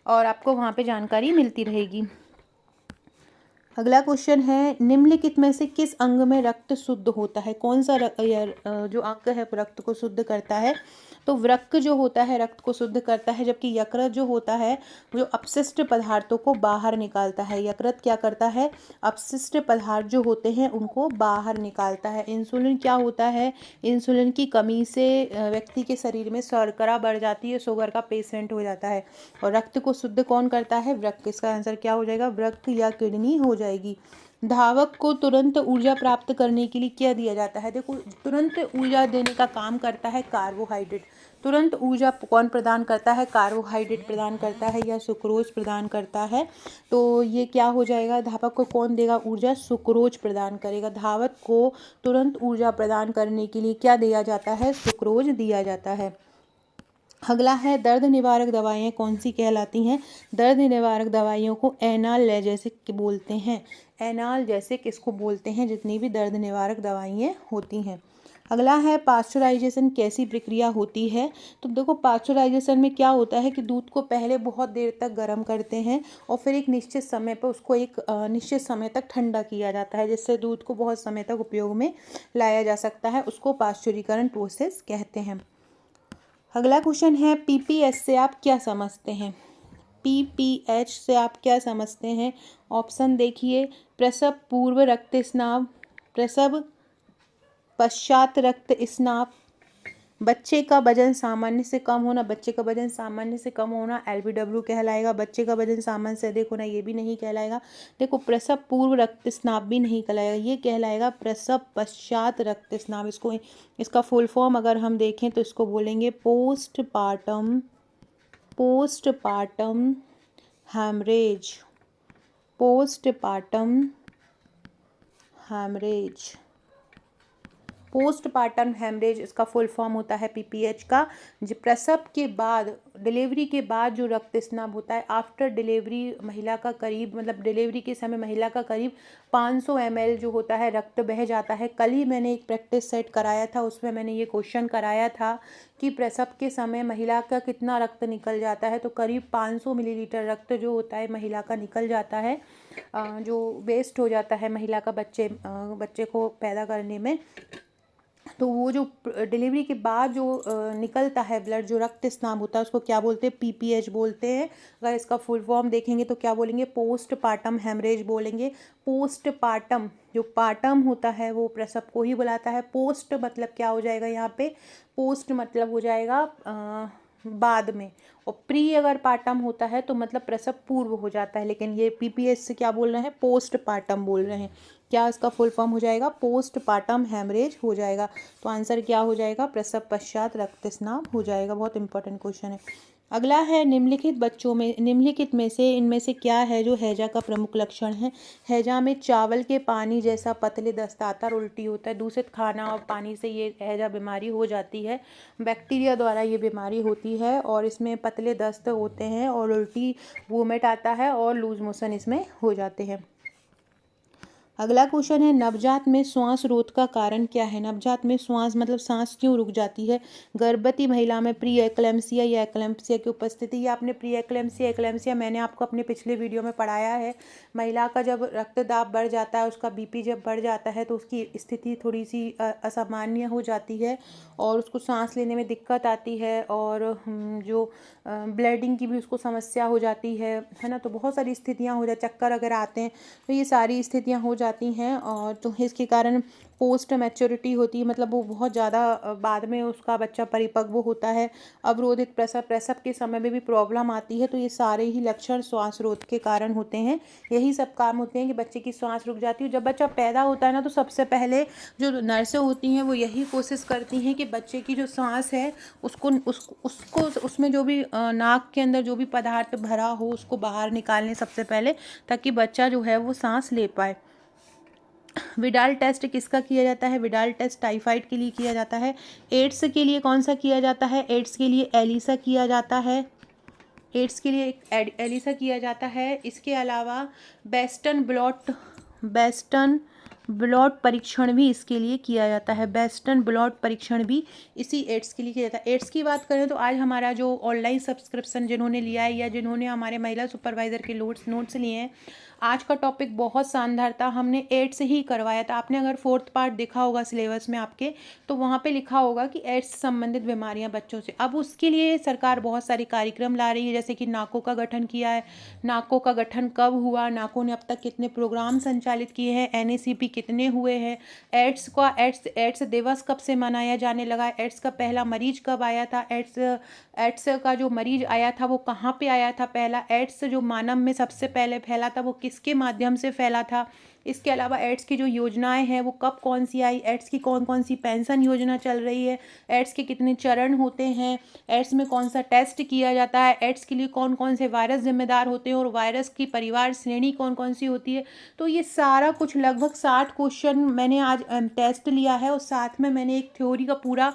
और आपको वहाँ पर जानकारी मिलती रहेगी। अगला क्वेश्चन है, निम्नलिखित में से किस अंग में रक्त शुद्ध होता है? कौन सा जो अंग है रक्त को शुद्ध करता है? तो वृक्क जो होता है रक्त को शुद्ध करता है, जबकि यकृत जो होता है वो अपशिष्ट पदार्थों को बाहर निकालता है। यकृत क्या करता है? अपशिष्ट पदार्थ जो होते हैं उनको बाहर निकालता है। इंसुलिन क्या होता है? इंसुलिन की कमी से व्यक्ति के शरीर में शर्करा बढ़ जाती है, शुगर का पेशेंट हो जाता है। और रक्त को शुद्ध कौन करता है? वृक्क। इसका आंसर क्या हो जाएगा? वृक्क या किडनी हो जाएगी। धावक को तुरंत ऊर्जा प्राप्त करने के लिए क्या दिया जाता है? देखो तुरंत ऊर्जा देने का काम करता है कार्बोहाइड्रेट। तुरंत ऊर्जा कौन प्रदान करता है? कार्बोहाइड्रेट प्रदान करता है या सुक्रोज प्रदान करता है? तो ये क्या हो जाएगा? धावक को कौन देगा ऊर्जा? सुक्रोज प्रदान करेगा। धावक को तुरंत ऊर्जा प्रदान करने के लिए क्या दिया जाता है? सुक्रोज दिया जाता है। अगला है दर्द निवारक दवाइयाँ कौन सी कहलाती हैं? दर्द निवारक दवाइयों को एनाल्जेसिक बोलते हैं। एनाल्जेसिक इसको बोलते हैं जितनी भी दर्द निवारक दवाइयाँ होती हैं। अगला है पास्चराइजेशन कैसी प्रक्रिया होती है? तो देखो पास्चराइजेशन में क्या होता है कि दूध को पहले बहुत देर तक गर्म करते हैं और फिर एक निश्चित समय पर उसको एक निश्चित समय तक ठंडा किया जाता है, जिससे दूध को बहुत समय तक उपयोग में लाया जा सकता है। उसको पास्चुरीकरण प्रोसेस कहते हैं। अगला क्वेश्चन है पीपीएच से आप क्या समझते हैं? पीपीएच से आप क्या समझते हैं? ऑप्शन देखिए, प्रसव पूर्व रक्तस्राव, प्रसव पश्चात रक्तस्राव, बच्चे का वजन सामान्य से कम होना, बच्चे का वजन सामान्य से कम होना एलबीडब्ल्यू कहलाएगा। बच्चे का वजन सामान्य से अधिक होना ये भी नहीं कहलाएगा। देखो प्रसव पूर्व रक्तस्राव भी नहीं कहलाएगा, ये कहलाएगा प्रसव पश्चात रक्तस्राव। इसका फुल फॉर्म अगर हम देखें तो इसको बोलेंगे postpartum haemorrhage. Postpartum haemorrhage, postpartum haemorrhage इसका फुल फॉर्म होता है पीपीएच का। जो प्रसव के बाद, डिलीवरी के बाद जो रक्तस्राव होता है, आफ्टर डिलीवरी महिला का करीब, मतलब डिलीवरी के समय महिला का करीब 500 ml जो होता है रक्त बह जाता है। कल ही मैंने एक प्रैक्टिस सेट कराया था, उसमें मैंने ये क्वेश्चन कराया था कि प्रसव के समय महिला का कितना रक्त निकल जाता है। तो करीब 500 मिलीलीटर रक्त जो होता है महिला का निकल जाता है, जो वेस्ट हो जाता है महिला का बच्चे को पैदा करने में। तो वो जो डिलीवरी के बाद जो निकलता है ब्लड, जो रक्तस्राव होता है, उसको क्या बोलते हैं? पीपीएच बोलते हैं। अगर इसका फुल फॉर्म देखेंगे तो क्या बोलेंगे? पोस्टपार्टम हेमरेज बोलेंगे। पोस्टपार्टम, जो पार्टम होता है वो प्रसव को ही बुलाता है। पोस्ट मतलब क्या हो जाएगा यहाँ पे? पोस्ट मतलब हो जाएगा बाद में, और प्री अगर पार्टम होता है तो मतलब प्रसव पूर्व हो जाता है। लेकिन ये पीपीएच से क्या बोल रहे हैं? पोस्टपार्टम बोल रहे हैं। क्या इसका फुल फॉर्म हो जाएगा? पोस्टपार्टम हेमरेज हो जाएगा। तो आंसर क्या हो जाएगा? प्रसव पश्चात रक्तस्राव हो जाएगा। बहुत इंपॉर्टेंट क्वेश्चन है। अगला है निम्नलिखित में से इनमें से क्या है जो हैजा का प्रमुख लक्षण है? हैजा में चावल के पानी जैसा पतले दस्ताता और उल्टी होता है। दूषित खाना और पानी से ये हैजा बीमारी हो जाती है। बैक्टीरिया द्वारा ये बीमारी होती है और इसमें पतले दस्त होते हैं और उल्टी, वोमिट आता है और लूज मोशन इसमें हो जाते हैं। अगला क्वेश्चन है नवजात में श्वास रोध का कारण क्या है? नवजात में श्वास मतलब सांस क्यों रुक जाती है? गर्भवती महिला में प्री एक्लेम्पसिया या एक्लेम्पसिया की उपस्थिति, या आपने प्री एक्लेम्पसिया मैंने आपको अपने पिछले वीडियो में पढ़ाया है। महिला का जब रक्तदाब बढ़ जाता है, उसका बीपी जब बढ़ जाता है तो उसकी स्थिति थोड़ी सी असामान्य हो जाती है और उसको सांस लेने में दिक्कत आती है और जो ब्लीडिंग की भी उसको समस्या हो जाती है ना। तो बहुत सारी स्थितियाँ हो जाती, चक्कर अगर आते हैं तो ये सारी स्थितियाँ हो जाती हैं। और तो इसके कारण पोस्ट मैच्योरिटी होती है, मतलब वो बहुत ज़्यादा बाद में उसका बच्चा परिपक्व होता है। अवरोधित प्रसव के समय में भी प्रॉब्लम आती है। तो ये सारे ही लक्षण श्वास रोध के कारण होते हैं। यही सब काम होते हैं कि बच्चे की श्वास रुक जाती है। जब बच्चा पैदा होता है ना, तो सबसे पहले जो नर्सें होती हैं वो यही कोशिश करती हैं कि बच्चे की जो सांस है उसको उसमें जो भी नाक के अंदर जो भी पदार्थ भरा हो उसको बाहर निकालने सबसे पहले, ताकि बच्चा जो है वो सांस ले पाए। विडाल टेस्ट किसका किया जाता है? विडाल टेस्ट टाइफाइड के लिए किया जाता है। एड्स के लिए कौन सा किया जाता है? एड्स के लिए एलिसा किया जाता है। एड्स के लिए एलिसा किया जाता है। इसके अलावा बेस्टन ब्लॉट परीक्षण भी इसके लिए किया जाता है। बेस्टन ब्लॉट परीक्षण भी इसी एड्स के लिए किया जाता है। एड्स की बात करें तो आज हमारा जो ऑनलाइन सब्सक्रिप्शन जिन्होंने लिया है या जिन्होंने हमारे महिला सुपरवाइज़र के नोट्स लिए हैं, आज का टॉपिक बहुत शानदार था। हमने एड्स से ही करवाया था। आपने अगर 4th पार्ट देखा होगा सिलेबस में आपके, तो वहाँ पे लिखा होगा कि एड्स से संबंधित बीमारियाँ बच्चों से। अब उसके लिए सरकार बहुत सारी कार्यक्रम ला रही है, जैसे कि नाको का गठन किया है। नाको का गठन कब हुआ? नाको ने अब तक कितने प्रोग्राम संचालित किए हैं? NACP कितने हुए हैं? एड्स दिवस कब से मनाया जाने लगा? एड्स का पहला मरीज कब आया था? एड्स का जो मरीज आया था वो कहाँ पे आया था? पहला एड्स जो मानव में सबसे पहले फैला था वो किसके माध्यम से फैला था? इसके अलावा एड्स की जो योजनाएं हैं वो कब कौन सी आई, एड्स की कौन कौन सी पेंशन योजना चल रही है, एड्स के कितने चरण होते हैं, एड्स में कौन सा टेस्ट किया जाता है, एड्स के लिए कौन कौन से वायरस जिम्मेदार होते हैं और वायरस की परिवार श्रेणी कौन कौन सी होती है। तो ये सारा कुछ लगभग 60 क्वेश्चन मैंने आज टेस्ट लिया है और साथ में मैंने एक थ्योरी का पूरा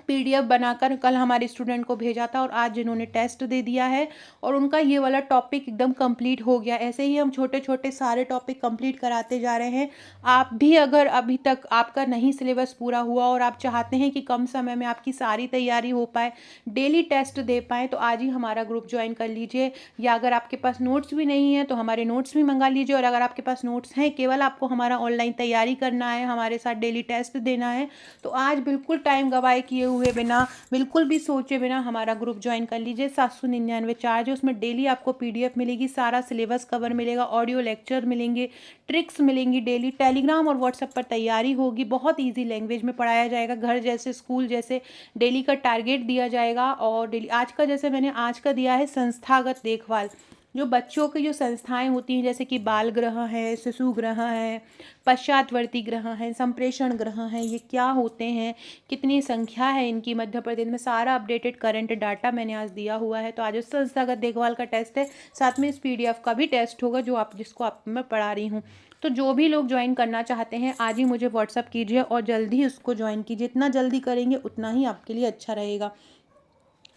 पीडीएफ बनाकर कल हमारे स्टूडेंट को भेजा था और आज जिन्होंने टेस्ट दे दिया है और उनका ये वाला टॉपिक एकदम कंप्लीट हो गया। ऐसे ही हम छोटे छोटे सारे टॉपिक कंप्लीट कराते जा रहे हैं। आप भी अगर अभी तक आपका नहीं सिलेबस पूरा हुआ और आप चाहते हैं कि कम समय में आपकी सारी तैयारी हो पाए, डेली टेस्ट दे पाएँ, तो आज ही हमारा ग्रुप ज्वाइन कर लीजिए। या अगर आपके पास नोट्स भी नहीं है तो हमारे नोट्स भी मंगा लीजिए। और अगर आपके पास नोट्स हैं, केवल आपको हमारा ऑनलाइन तैयारी करना है, हमारे साथ डेली टेस्ट देना है, तो आज बिल्कुल टाइम गवाए किए हुए बिना, बिल्कुल भी सोचे बिना हमारा ग्रुप ज्वाइन कर लीजिए। 799 चार्ज है, उसमें डेली आपको पीडीएफ मिलेगी, सारा सिलेबस कवर मिलेगा, ऑडियो लेक्चर मिलेंगे, ट्रिक्स मिलेंगी, डेली टेलीग्राम और व्हाट्सएप पर तैयारी होगी, बहुत ईजी लैंग्वेज में पढ़ाया जाएगा, घर जैसे स्कूल जैसे डेली का टारगेट दिया जाएगा। और डेली आज का जैसे मैंने आज का दिया है संस्थागत देखभाल, जो बच्चों की जो संस्थाएं होती हैं जैसे कि बाल गृह है, शिशु गृह है, पश्चातवर्ती गृह है, संप्रेषण गृह है, ये क्या होते हैं, कितनी संख्या है इनकी मध्य प्रदेश में, सारा अपडेटेड करंट डाटा मैंने आज दिया हुआ है। तो आज उस संस्थागत देखभाल का टेस्ट है, साथ में इस पीडीएफ का भी टेस्ट होगा जो आप जिसको आप मैं पढ़ा रही हूँ। तो जो भी लोग ज्वाइन करना चाहते हैं आज ही मुझे व्हाट्सअप कीजिए और जल्दी उसको ज्वाइन कीजिए। जितना जल्दी करेंगे उतना ही आपके लिए अच्छा रहेगा।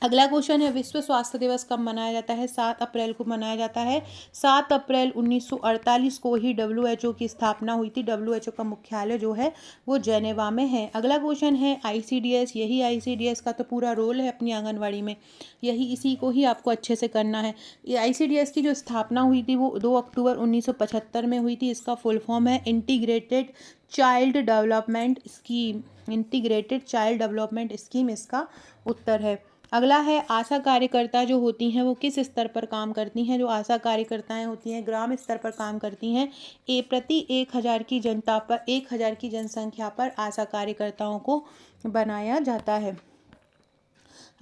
अगला क्वेश्चन है, विश्व स्वास्थ्य दिवस कब मनाया जाता है? 7 अप्रैल को मनाया जाता है। 7 अप्रैल 1948 को ही WHO की स्थापना हुई थी। WHO का मुख्यालय जो है वो जेनेवा में है। अगला क्वेश्चन है ICDS, यही ICDS का तो पूरा रोल है अपनी आंगनवाड़ी में, यही इसी को ही आपको अच्छे से करना है। ये ICDS की जो स्थापना हुई थी वो 2 अक्टूबर 1975 में हुई थी। इसका फुल फॉर्म है integrated child development scheme. Integrated child development scheme इसका उत्तर है। अगला है, आशा कार्यकर्ता जो होती हैं वो किस स्तर पर काम करती हैं? जो आशा कार्यकर्ताएं होती हैं ग्राम स्तर पर काम करती हैं। प्रति 1000 की जनता पर, 1000 की जनसंख्या पर आशा कार्यकर्ताओं को बनाया जाता है।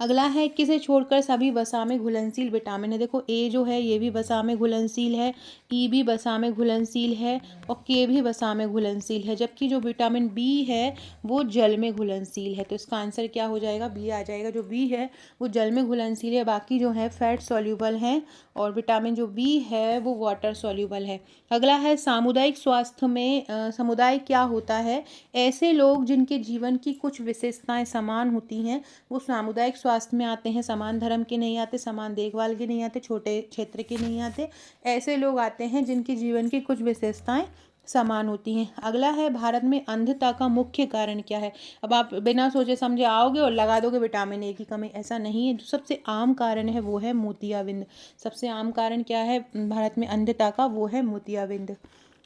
अगला है, किसे छोड़कर सभी वसा में घुलनशील विटामिन है? देखो ए जो है ये भी वसा में घुलनशील है, ई भी वसा में घुलनशील है और के भी वसा में घुलनशील है, जबकि जो विटामिन बी है वो जल में घुलनशील है। तो इसका आंसर क्या हो जाएगा? बी आ जाएगा। जो बी है वो जल में घुलनशील है, बाकी जो है फैट सॉल्यूबल हैं और विटामिन जो बी है वो वाटर सॉल्यूबल है। अगला है, सामुदायिक स्वास्थ्य में समुदाय क्या होता है? ऐसे लोग जिनके जीवन की कुछ विशेषताएं समान होती हैं वो सामुदायिक स्वास्थ्य में आते हैं। समान धर्म के नहीं आते, समान देखभाल के नहीं आते, छोटे क्षेत्र के नहीं आते, ऐसे लोग आते हैं जिनके जीवन की कुछ विशेषताएं समान होती हैं। अगला है, भारत में अंधता का मुख्य कारण क्या है? अब आप बिना सोचे समझे आओगे और लगा दोगे विटामिन ए की कमी, ऐसा नहीं है। जो सबसे आम कारण है वो है मोतियाबिंद। सबसे आम कारण क्या है भारत में अंधता का? वो है मोतियाबिंद।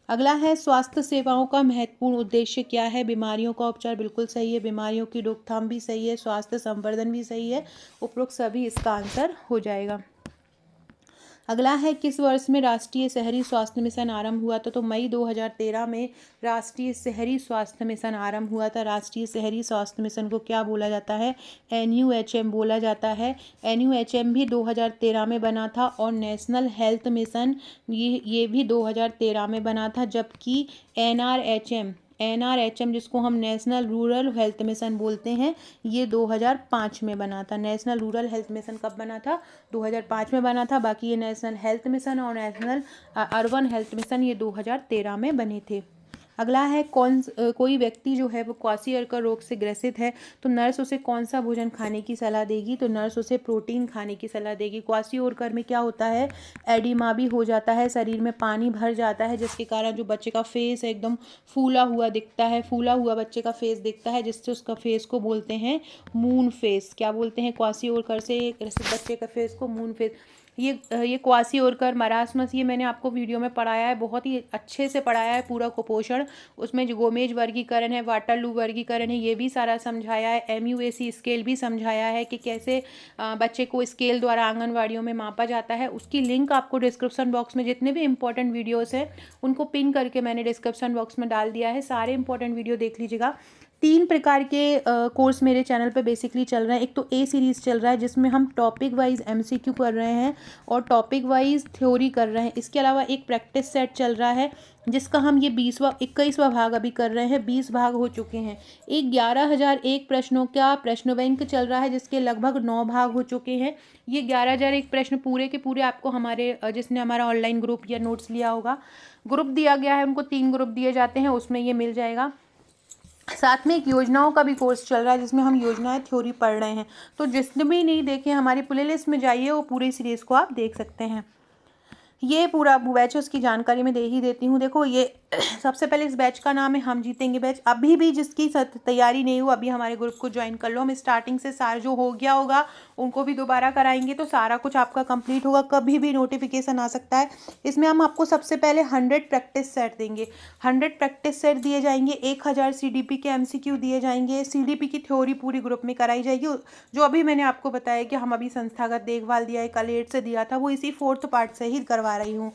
अगला है, स्वास्थ्य सेवाओं का महत्वपूर्ण उद्देश्य क्या है? बीमारियों का उपचार, बिल्कुल सही है। बीमारियों की रोकथाम भी सही है, स्वास्थ्य संवर्धन भी सही है। उपरोक्त सभी इसका आंसर हो जाएगा। अगला है, किस वर्ष में राष्ट्रीय शहरी स्वास्थ्य मिशन आरंभ हुआ था? तो मई 2013 में राष्ट्रीय शहरी स्वास्थ्य मिशन आरंभ हुआ था। राष्ट्रीय शहरी स्वास्थ्य मिशन को क्या बोला जाता है? NUHM बोला जाता है। NUHM भी 2013 में बना था और नेशनल हेल्थ मिशन ये भी 2013 में बना था, जबकि NRHM जिसको हम नेशनल रूरल हेल्थ मिशन बोलते हैं ये 2005 में बना था। नेशनल रूरल हेल्थ मिशन कब बना था? 2005 में बना था। बाकी ये नेशनल हेल्थ मिशन और नेशनल अर्बन हेल्थ मिशन ये 2013 में बने थे। अगला है, कोई व्यक्ति जो है वो क्वाशियरकर रोग से ग्रसित है तो नर्स उसे कौन सा भोजन खाने की सलाह देगी? तो नर्स उसे प्रोटीन खाने की सलाह देगी। क्वाशियरकर में क्या होता है? एडिमा भी हो जाता है, शरीर में पानी भर जाता है, जिसके कारण जो बच्चे का फेस है एकदम फूला हुआ दिखता है, फूला हुआ बच्चे का फेस दिखता है, जिससे उसका फेस को बोलते हैं मून फेस। क्या बोलते हैं? क्वाशियरकर से ग्रसित बच्चे का फेस को मून फेस। ये क्वाशियरकर, मरासमस, ये मैंने आपको वीडियो में पढ़ाया है, बहुत ही अच्छे से पढ़ाया है पूरा कुपोषण। उसमें जो गोमेज वर्गीकरण है, वाटरलू वर्गीकरण है, ये भी सारा समझाया है। MUAC स्केल भी समझाया है कि कैसे बच्चे को स्केल द्वारा आंगनवाड़ियों में मापा जाता है। उसकी लिंक आपको डिस्क्रिप्शन बॉक्स में, जितने भी इंपॉर्टेंट वीडियोज़ हैं उनको पिन करके मैंने डिस्क्रिप्शन बॉक्स में डाल दिया है। सारे इंपॉर्टेंट वीडियो देख लीजिएगा। 3 प्रकार के कोर्स मेरे चैनल पे बेसिकली चल रहे हैं। एक तो ए सीरीज़ चल रहा है जिसमें हम टॉपिक वाइज एमसीक्यू कर रहे हैं और टॉपिक वाइज थ्योरी कर रहे हैं। इसके अलावा एक प्रैक्टिस सेट चल रहा है जिसका हम ये 21वां भाग अभी कर रहे हैं। 20 भाग हो चुके हैं। एक 11,001 प्रश्नों का प्रश्न बैंक चल रहा है जिसके लगभग 9 भाग हो चुके हैं। ये 11,001 प्रश्न पूरे के पूरे आपको हमारे जिसने हमारा ऑनलाइन ग्रुप या नोट्स लिया होगा, ग्रुप दिया गया है, उनको 3 ग्रुप दिए जाते हैं, उसमें ये मिल जाएगा। साथ में एक योजनाओं का भी कोर्स चल रहा है जिसमें हम योजनाएं थ्योरी पढ़ रहे हैं। तो जिसने भी नहीं देखे हमारी प्ले लिस्ट में जाइए, वो पूरी सीरीज़ को आप देख सकते हैं। ये पूरा बैच उसकी जानकारी मैं दे ही देती हूँ। देखो ये सबसे पहले इस बैच का नाम है हम जीतेंगे बैच। अभी भी जिसकी तैयारी नहीं हुई अभी हमारे ग्रुप को ज्वाइन कर लो। हम स्टार्टिंग से सारा जो हो गया होगा उनको भी दोबारा कराएंगे तो सारा कुछ आपका कंप्लीट होगा। कभी भी नोटिफिकेशन आ सकता है। इसमें हम आपको सबसे पहले 100 प्रैक्टिस सेट देंगे। 100 प्रैक्टिस सेट दिए जाएंगे। 1000 CDP के MCQ दिए जाएंगे। CDP की थ्योरी पूरी ग्रुप में कराई जाएगी। जो अभी मैंने आपको बताया कि हम अभी संस्थागत देखभाल दिया है, कल 8 से दिया था, वो इसी 4th पार्ट से ही करवा रही हूँ।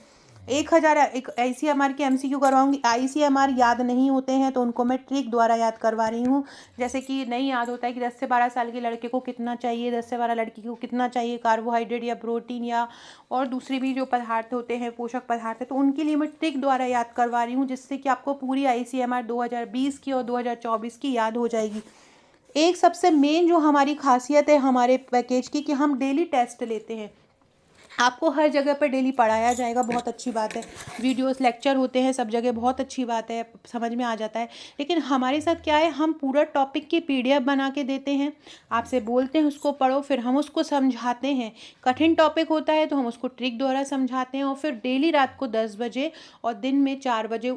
1000 एक ICMR के MCQ करवाऊंगी। ICMR याद नहीं होते हैं तो उनको मैं ट्रिक द्वारा याद करवा रही हूँ। जैसे कि नहीं याद होता है कि 10 से 12 साल के लड़के को कितना चाहिए, 10 से 12 लड़की को कितना चाहिए कार्बोहाइड्रेट या प्रोटीन या और दूसरी भी जो पदार्थ होते हैं पोषक पदार्थ है, तो उनके लिए मैं ट्रिक द्वारा याद करवा रही हूँ जिससे कि आपको पूरी ICMR 2020 की और 2024 की याद हो जाएगी। एक सबसे मेन जो हमारी खासियत है हमारे पैकेज की कि हम डेली टेस्ट लेते हैं। आपको हर जगह पर डेली पढ़ाया जाएगा, बहुत अच्छी बात है। वीडियोस लेक्चर होते हैं सब जगह, बहुत अच्छी बात है, समझ में आ जाता है। लेकिन हमारे साथ क्या है, हम पूरा टॉपिक की PDF बना के देते हैं, आपसे बोलते हैं उसको पढ़ो, फिर हम उसको समझाते हैं। कठिन टॉपिक होता है तो हम उसको ट्रिक द्वारा समझाते हैं और फिर डेली रात को 10 बजे और दिन में 4 बजे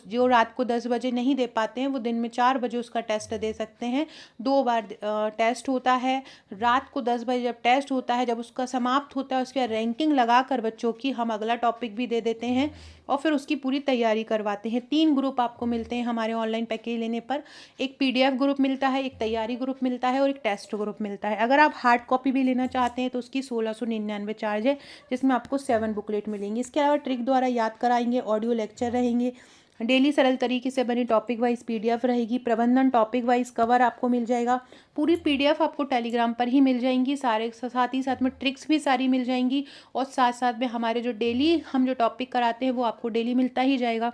जो रात को 10 बजे नहीं दे पाते हैं वो दिन में 4 बजे उसका टेस्ट दे सकते हैं। 2 बार टेस्ट होता है। रात को 10 बजे जब टेस्ट होता है, जब उसका समाप्त होता है उसके रैंकिंग लगाकर बच्चों की हम अगला टॉपिक भी दे देते हैं और फिर उसकी पूरी तैयारी करवाते हैं। 3 ग्रुप आपको मिलते हैं हमारे ऑनलाइन पैकेज लेने पर। एक PDF ग्रुप मिलता है, एक तैयारी ग्रुप मिलता है और एक टेस्ट ग्रुप मिलता है। अगर आप हार्ड कॉपी भी लेना चाहते हैं तो उसकी 1699 चार्ज है जिसमें आपको 7 बुकलेट मिलेंगी। इसके अलावा ट्रिक द्वारा याद कराएंगे, ऑडियो लेक्चर रहेंगे, डेली सरल तरीके से बनी टॉपिक वाइज PDF रहेगी, प्रबंधन टॉपिक वाइज कवर आपको मिल जाएगा। पूरी PDF आपको टेलीग्राम पर ही मिल जाएंगी, सारे साथ ही साथ में ट्रिक्स भी सारी मिल जाएंगी और साथ साथ में हमारे जो डेली हम जो टॉपिक कराते हैं वो आपको डेली मिलता ही जाएगा।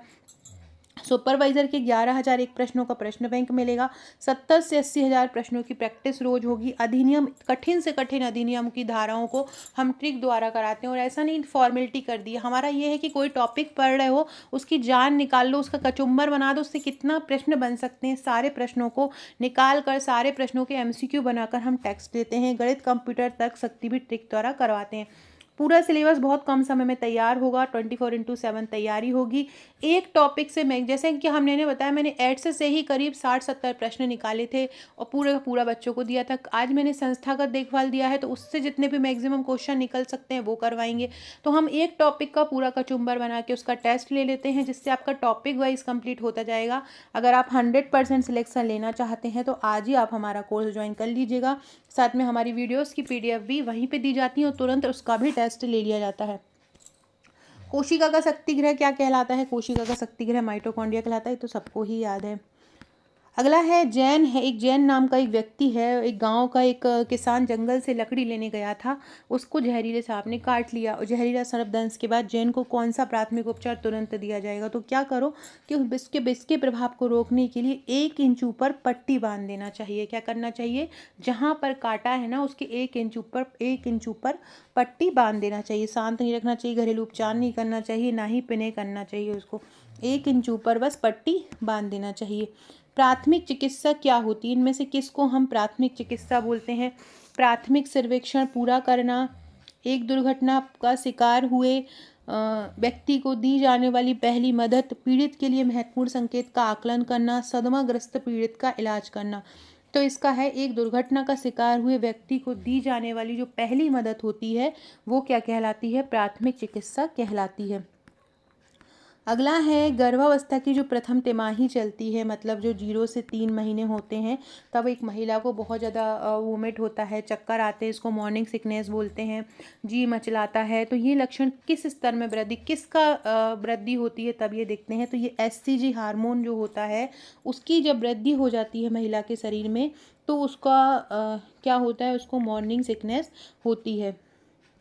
सुपरवाइजर के 11,001 प्रश्नों का प्रश्न बैंक मिलेगा। 70 से 80,000 प्रश्नों की प्रैक्टिस रोज होगी। अधिनियम, कठिन से कठिन अधिनियम की धाराओं को हम ट्रिक द्वारा कराते हैं और ऐसा नहीं फॉर्मेलिटी कर दी है। हमारा ये है कि कोई टॉपिक पढ़ रहे हो उसकी जान निकाल लो, उसका कचुम्बर बना दो, उससे कितना प्रश्न बन सकते हैं सारे प्रश्नों को निकाल कर सारे प्रश्नों के MCQ बनाकर हम टेक्स्ट देते हैं। गणित, कंप्यूटर, तर्क शक्ति भी ट्रिक द्वारा करवाते हैं। पूरा सिलेबस बहुत कम समय में तैयार होगा। 24/7 तैयारी होगी। एक टॉपिक से मैं जैसे कि हमने बताया, मैंने एड्स से ही करीब 60-70 प्रश्न निकाले थे और पूरा पूरा बच्चों को दिया था। आज मैंने संस्थागत देखभाल दिया है तो उससे जितने भी मैक्सिमम क्वेश्चन निकल सकते हैं वो करवाएंगे। तो हम एक टॉपिक का पूरा कचुम्बर बना के उसका टेस्ट ले लेते हैं जिससे आपका टॉपिक वाइज कंप्लीट होता जाएगा। अगर आप 100% सिलेक्शन लेना चाहते हैं तो आज ही आप हमारा कोर्स ज्वाइन कर लीजिएगा। साथ में हमारी वीडियोस की PDF भी वहीं पे दी जाती है और तुरंत उसका भी टेस्ट ले लिया जाता है। कोशिका का शक्तिगृह क्या कहलाता है? कोशिका का शक्तिगृह माइटोकॉन्ड्रिया कहलाता है, तो सबको ही याद है। अगला है जैन है। एक जैन नाम का एक व्यक्ति है। एक गांव का एक किसान जंगल से लकड़ी लेने गया था, उसको जहरीले सांप ने काट लिया और जहरीला सर्पदंश के बाद जैन को कौन सा प्राथमिक उपचार तुरंत दिया जाएगा? तो क्या करो कि उस विष के प्रभाव को रोकने के लिए 1 इंच ऊपर पट्टी बांध देना चाहिए। क्या करना चाहिए? जहाँ पर काटा है ना उसके 1 इंच ऊपर पट्टी बांध देना चाहिए। शांत नहीं रखना चाहिए, घरेलू उपचार नहीं करना चाहिए, ना ही पिने करना चाहिए। उसको 1 इंच ऊपर बस पट्टी बांध देना चाहिए। प्राथमिक चिकित्सा क्या होती है? इनमें से किसको हम प्राथमिक चिकित्सा बोलते हैं? प्राथमिक सर्वेक्षण पूरा करना, एक दुर्घटना का शिकार हुए व्यक्ति को दी जाने वाली पहली मदद, पीड़ित के लिए महत्वपूर्ण संकेत का आकलन करना, सदमाग्रस्त पीड़ित का इलाज करना। तो इसका है, एक दुर्घटना का शिकार हुए व्यक्ति को दी जाने वाली जो पहली मदद होती है वो क्या कहलाती है? प्राथमिक चिकित्सा कहलाती है। अगला है गर्भावस्था की जो प्रथम तिमाही चलती है, मतलब जो 0 से 3 महीने होते हैं, तब एक महिला को बहुत ज़्यादा वोमिट होता है, चक्कर आते हैं, इसको मॉर्निंग सिकनेस बोलते हैं, जी मचलाता है। तो ये लक्षण किस स्तर में वृद्धि, किसका वृद्धि होती है, तब ये देखते हैं। तो ये एससीजी हार्मोन जो होता है उसकी जब वृद्धि हो जाती है महिला के शरीर में, तो उसका क्या होता है, उसको मॉर्निंग सिकनेस होती है।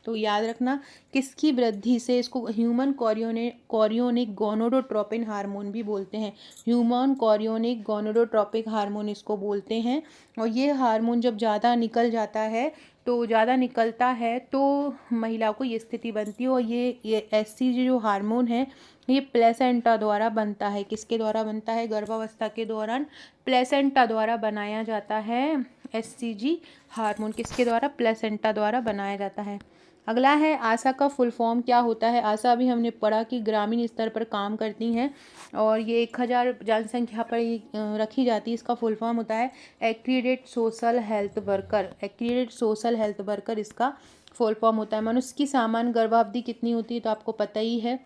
तो याद रखना किसकी वृद्धि से, इसको ह्यूमन कॉरियोनिक गोनोडोट्रोपिन हार्मोन भी बोलते हैं। ह्यूमन कॉरियोनिक गोनोडोट्रोपिक हार्मोन इसको बोलते हैं। और ये हार्मोन जब ज़्यादा निकल जाता है, तो ज़्यादा निकलता है तो महिला को ये स्थिति बनती है। और ये एससीजी जो हार्मोन है ये प्लेसेंटा द्वारा बनता है। किसके द्वारा बनता है, गर्भावस्था के दौरान प्लेसेंटा द्वारा बनाया जाता है। एससीजी हार्मोन किसके द्वारा, प्लेसेंटा द्वारा बनाया जाता है। अगला है आशा का फुल फॉर्म क्या होता है। आशा भी हमने पढ़ा कि ग्रामीण स्तर पर काम करती हैं और ये 1000 जनसंख्या पर ही रखी जाती है। इसका फुल फॉर्म होता है accredit social health worker. Accredit social health worker इसका फुल फॉर्म होता है। मनुष्य की सामान्य गर्भावधि कितनी होती है, तो आपको पता ही है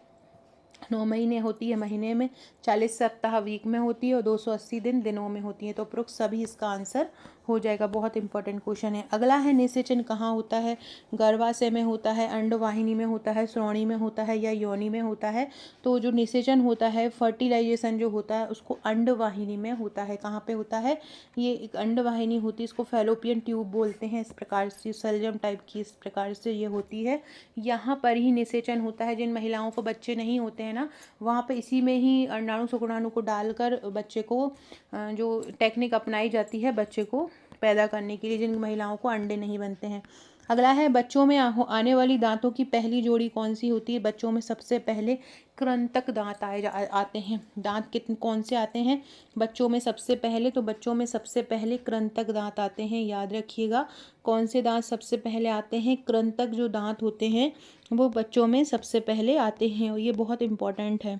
9 महीने होती है महीने में, 40 सप्ताह वीक में होती है और 280 दिन दिनों में होती है। तो उपरोक्त सभी इसका आंसर हो जाएगा। बहुत इंपॉर्टेंट क्वेश्चन है। अगला है निषेचन कहाँ होता है, गर्भाशय में होता है, अंडवाहिनी में होता है, श्रोणि में होता है या योनि में होता है। तो जो निषेचन होता है, फर्टिलाइजेशन जो होता है, उसको अंडवाहिनी में होता है। कहाँ पे होता है, ये एक अंडवाहिनी होती है, इसको फैलोपियन ट्यूब बोलते हैं। इस प्रकार से सलजम टाइप की इस प्रकार से ये होती है। यहाँ पर ही निषेचन होता है। जिन महिलाओं को बच्चे नहीं होते हैं ना, वहाँ पे इसी में ही अंडाणु शुक्राणु को डालकर बच्चे को जो टेक्निक अपनाई जाती है बच्चे को पैदा करने के लिए, जिन महिलाओं को अंडे नहीं बनते हैं। अगला है बच्चों में आने वाली दांतों की पहली जोड़ी कौन सी होती है। बच्चों में सबसे पहले कृंतक दांत आते हैं। दांत कितने कौन से आते हैं बच्चों में सबसे पहले, तो बच्चों में सबसे पहले कृंतक दांत आते हैं। याद रखिएगा कौन से दांत सबसे पहले आते हैं, कृंतक जो दांत होते हैं वो बच्चों में सबसे पहले आते हैं। और ये बहुत इंपॉर्टेंट है।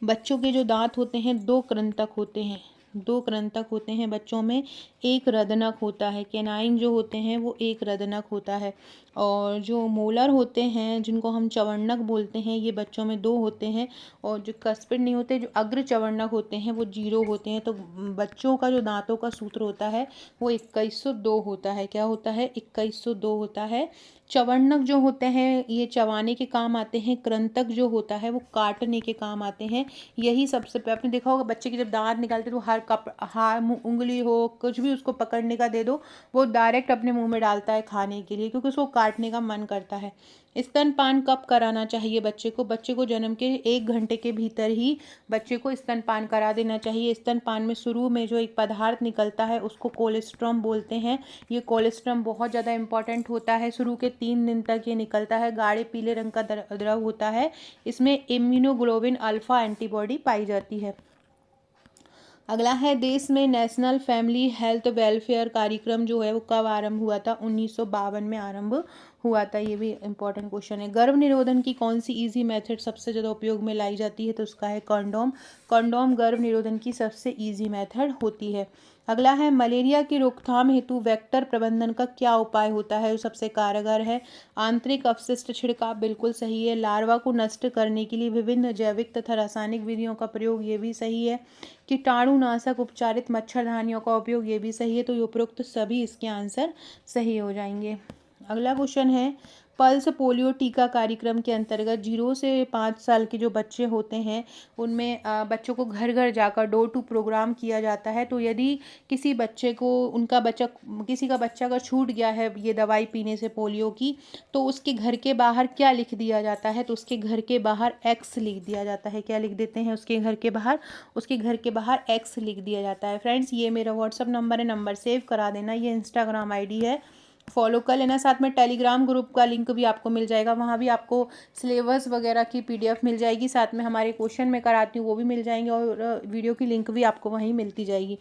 बच्चों के जो दांत होते हैं 2 कृंतक होते हैं, 2 कृंतक होते हैं बच्चों में, एक रदनक होता है। कैनाइन जो होते हैं वो एक रदनक होता है। और जो मोलर होते हैं जिनको हम चवर्णक बोलते हैं, ये बच्चों में 2 होते हैं। और जो कस्पिड नहीं होते, जो अग्र चवर्णक होते हैं, वो 0 होते हैं। तो बच्चों का जो दांतों का सूत्र होता है वो 2102 होता है। क्या होता है, 2102 होता है। चवर्णक जो होते हैं ये चबाने के काम आते हैं, कृंतक जो होता है वो काटने के काम आते हैं। यही सबसे आपने देखा होगा बच्चे के जब दांत निकालते तो हर उंगली हो कुछ भी उसको पकड़ने का दे दो, वो डायरेक्ट अपने मुंह में डालता है खाने के लिए, क्योंकि उसको काटने का मन करता है। स्तनपान कब कराना चाहिए बच्चे को, बच्चे को जन्म के 1 घंटे के भीतर ही बच्चे को स्तनपान करा देना चाहिए। स्तनपान में शुरू में जो एक पदार्थ निकलता है उसको कोलेस्ट्रम बोलते हैं। ये कोलेस्ट्रम बहुत ज़्यादा इंपॉर्टेंट होता है। शुरू के 3 दिन तक ये निकलता है। गाढ़े पीले रंग का द्रव होता है। इसमें इम्यूनोग्लोबिन अल्फा एंटीबॉडी पाई जाती है। अगला है देश में नेशनल फैमिली हेल्थ वेलफेयर कार्यक्रम जो है वो कब आरंभ हुआ था, 1952 में आरंभ हुआ था। ये भी इंपॉर्टेंट क्वेश्चन है। गर्भ निरोधन की कौन सी इजी मेथड सबसे ज़्यादा उपयोग में लाई जाती है, तो उसका है कंडोम। कंडोम गर्भ निरोधन की सबसे इजी मेथड होती है। अगला है मलेरिया की रोकथाम हेतु वेक्टर प्रबंधन का क्या उपाय होता है, वो सबसे कारगर है। आंतरिक अपशिष्ट छिड़काव बिल्कुल सही है। लार्वा को नष्ट करने के लिए विभिन्न जैविक तथा रासायनिक विधियों का प्रयोग, ये भी सही है। कीटाणुनाशक उपचारित मच्छरदानियों का उपयोग, ये भी सही है। तो ये उपरोक्त सभी इसके आंसर सही हो जाएंगे। अगला क्वेश्चन है पल्स पोलियो टीका कार्यक्रम के अंतर्गत 0 से 5 साल के जो बच्चे होते हैं उनमें बच्चों को घर घर जाकर डोर टू प्रोग्राम किया जाता है। तो यदि किसी बच्चे को किसी का बच्चा अगर छूट गया है ये दवाई पीने से पोलियो की, तो उसके घर के बाहर क्या लिख दिया जाता है, तो उसके घर के बाहर एक्स लिख दिया जाता है। क्या लिख देते हैं उसके घर के बाहर एक्स लिख दिया जाता है। फ्रेंड्स ये मेरा व्हाट्सअप नंबर है, नंबर सेव करा देना। ये इंस्टाग्राम आईडी है, फॉलो कर लेना। साथ में टेलीग्राम ग्रुप का लिंक भी आपको मिल जाएगा, वहाँ भी आपको सिलेबस वगैरह की पीडीएफ मिल जाएगी। साथ में हमारे क्वेश्चन मैं कराती हूँ वो भी मिल जाएंगे और वीडियो की लिंक भी आपको वहीं मिलती जाएगी।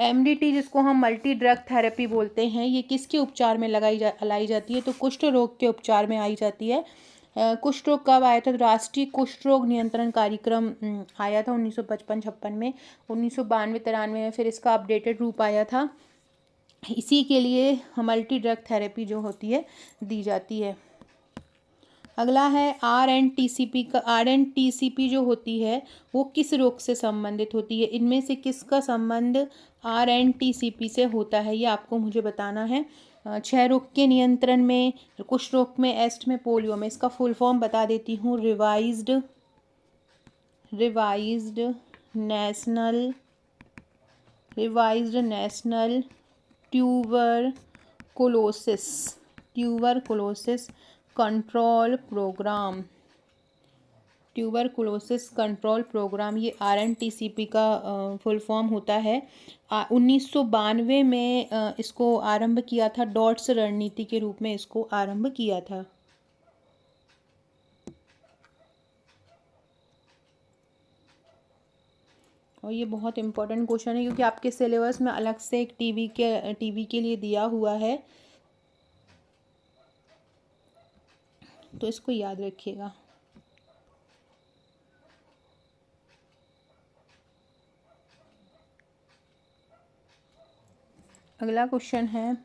एमडीटी जिसको हम मल्टी ड्रग थेरेपी बोलते हैं, ये किसके उपचार में लाई जाती है, तो कुष्ठ रोग के उपचार में आई जाती है। कुष्ठ रोग कब आया था, तो राष्ट्रीय कुष्ठ रोग नियंत्रण कार्यक्रम आया था 1955-56 में। 1992-93 में फिर इसका अपडेटेड रूप आया था। इसी के लिए मल्टी ड्रग थेरेपी जो होती है दी जाती है। अगला है RNTCP का। RNTCP जो होती है वो किस रोग से संबंधित होती है, इनमें से किसका संबंध RNTCP से होता है, ये आपको मुझे बताना है। क्षय रोग के नियंत्रण में, कुष्ठ रोग में, एस्ट में, पोलियो में। इसका फुल फॉर्म बता देती हूँ। Revised national tuberculosis control programme, ये RNTCP का फुल फॉर्म होता है। 1992 में इसको आरंभ किया था, डॉट्स रणनीति के रूप में इसको आरंभ किया था। और ये बहुत इम्पोर्टेंट क्वेश्चन है क्योंकि आपके सिलेबस में अलग से एक टीबी के लिए दिया हुआ है, तो इसको याद रखिएगा। अगला क्वेश्चन है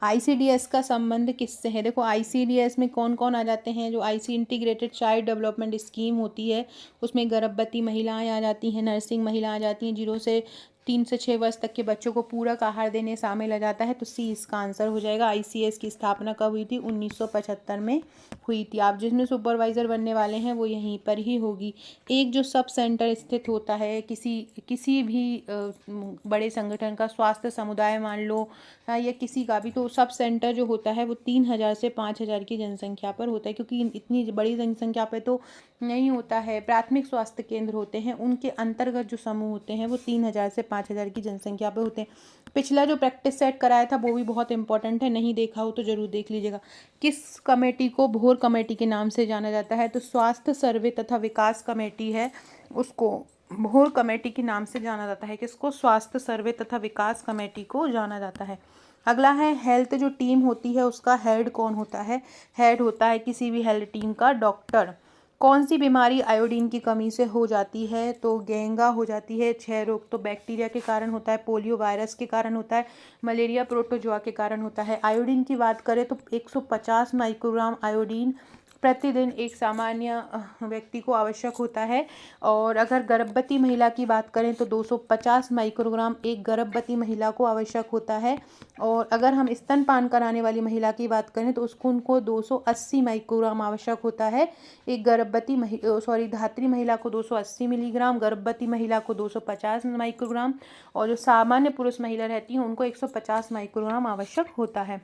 ICDS का संबंध किससे है। देखो ICDS में कौन कौन आ जाते हैं, जो इंटीग्रेटेड चाइल्ड डेवलपमेंट स्कीम होती है उसमें गर्भवती महिलाएं आ जाती हैं, नर्सिंग महिला आ जाती हैं, 0 से 3 से 6 वर्ष तक के बच्चों को पूरक आहार देने शामिल आ जाता है। तो सी इसका आंसर हो जाएगा। ICS की स्थापना कब हुई थी? 1975 में हुई थी। आप जिसमें सुपरवाइज़र बनने वाले हैं वो यहीं पर ही होगी। एक जो सब सेंटर स्थित होता है किसी भी बड़े संगठन का, स्वास्थ्य समुदाय मान लो या किसी का भी, तो सब सेंटर जो होता है वो 3000 से 5000 की जनसंख्या पर होता है, क्योंकि इतनी बड़ी जनसंख्या पे तो नहीं होता है। प्राथमिक स्वास्थ्य केंद्र होते हैं, उनके अंतर्गत जो समूह होते हैं वो 3000 से 5000 की जनसंख्या पे होते हैं। पिछला जो प्रैक्टिस सेट कराया था वो भी बहुत इंपॉर्टेंट है, नहीं देखा हो तो जरूर देख लीजिएगा। किस कमेटी को भोर कमेटी के नाम से जाना जाता है? तो स्वास्थ्य सर्वे तथा विकास कमेटी है, उसको भोर कमेटी के नाम से जाना जाता है। किसको? स्वास्थ्य सर्वे तथा विकास कमेटी को जाना जाता है। अगला है हेल्थ जो टीम होती है उसका हेड कौन होता है? हेड होता है किसी भी हेल्थ टीम का डॉक्टर। कौन सी बीमारी आयोडीन की कमी से हो जाती है? तो गेंगा हो जाती है। क्षय रोग तो बैक्टीरिया के कारण होता है, पोलियो वायरस के कारण होता है, मलेरिया प्रोटोजोआ के कारण होता है। आयोडीन की बात करें तो 150 माइक्रोग्राम आयोडीन प्रतिदिन एक सामान्य व्यक्ति को आवश्यक होता है। और अगर गर्भवती महिला की बात करें तो 250 माइक्रोग्राम एक गर्भवती महिला को आवश्यक होता है। और अगर हम स्तनपान कराने वाली महिला की बात करें तो उनको 280 माइक्रोग्राम आवश्यक होता है। एक धात्री महिला को 280 मिलीग्राम, गर्भवती महिला को 250 माइक्रोग्राम, और जो सामान्य पुरुष महिला रहती हैं उनको 150 माइक्रोग्राम आवश्यक होता है।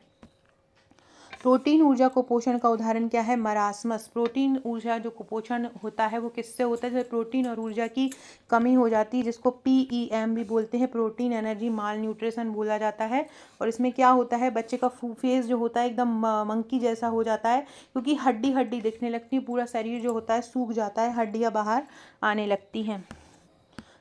प्रोटीन ऊर्जा कुपोषण का उदाहरण क्या है? मरासमस। प्रोटीन ऊर्जा जो कुपोषण होता है वो किससे होता है? जब प्रोटीन और ऊर्जा की कमी हो जाती है, जिसको PEM भी बोलते हैं, प्रोटीन एनर्जी माल न्यूट्रिशन बोला जाता है। और इसमें क्या होता है, बच्चे का फेस जो होता है एकदम मंकी जैसा हो जाता है, क्योंकि हड्डी हड्डी दिखने लगती है, पूरा शरीर जो होता है सूख जाता है, हड्डियाँ बाहर आने लगती हैं।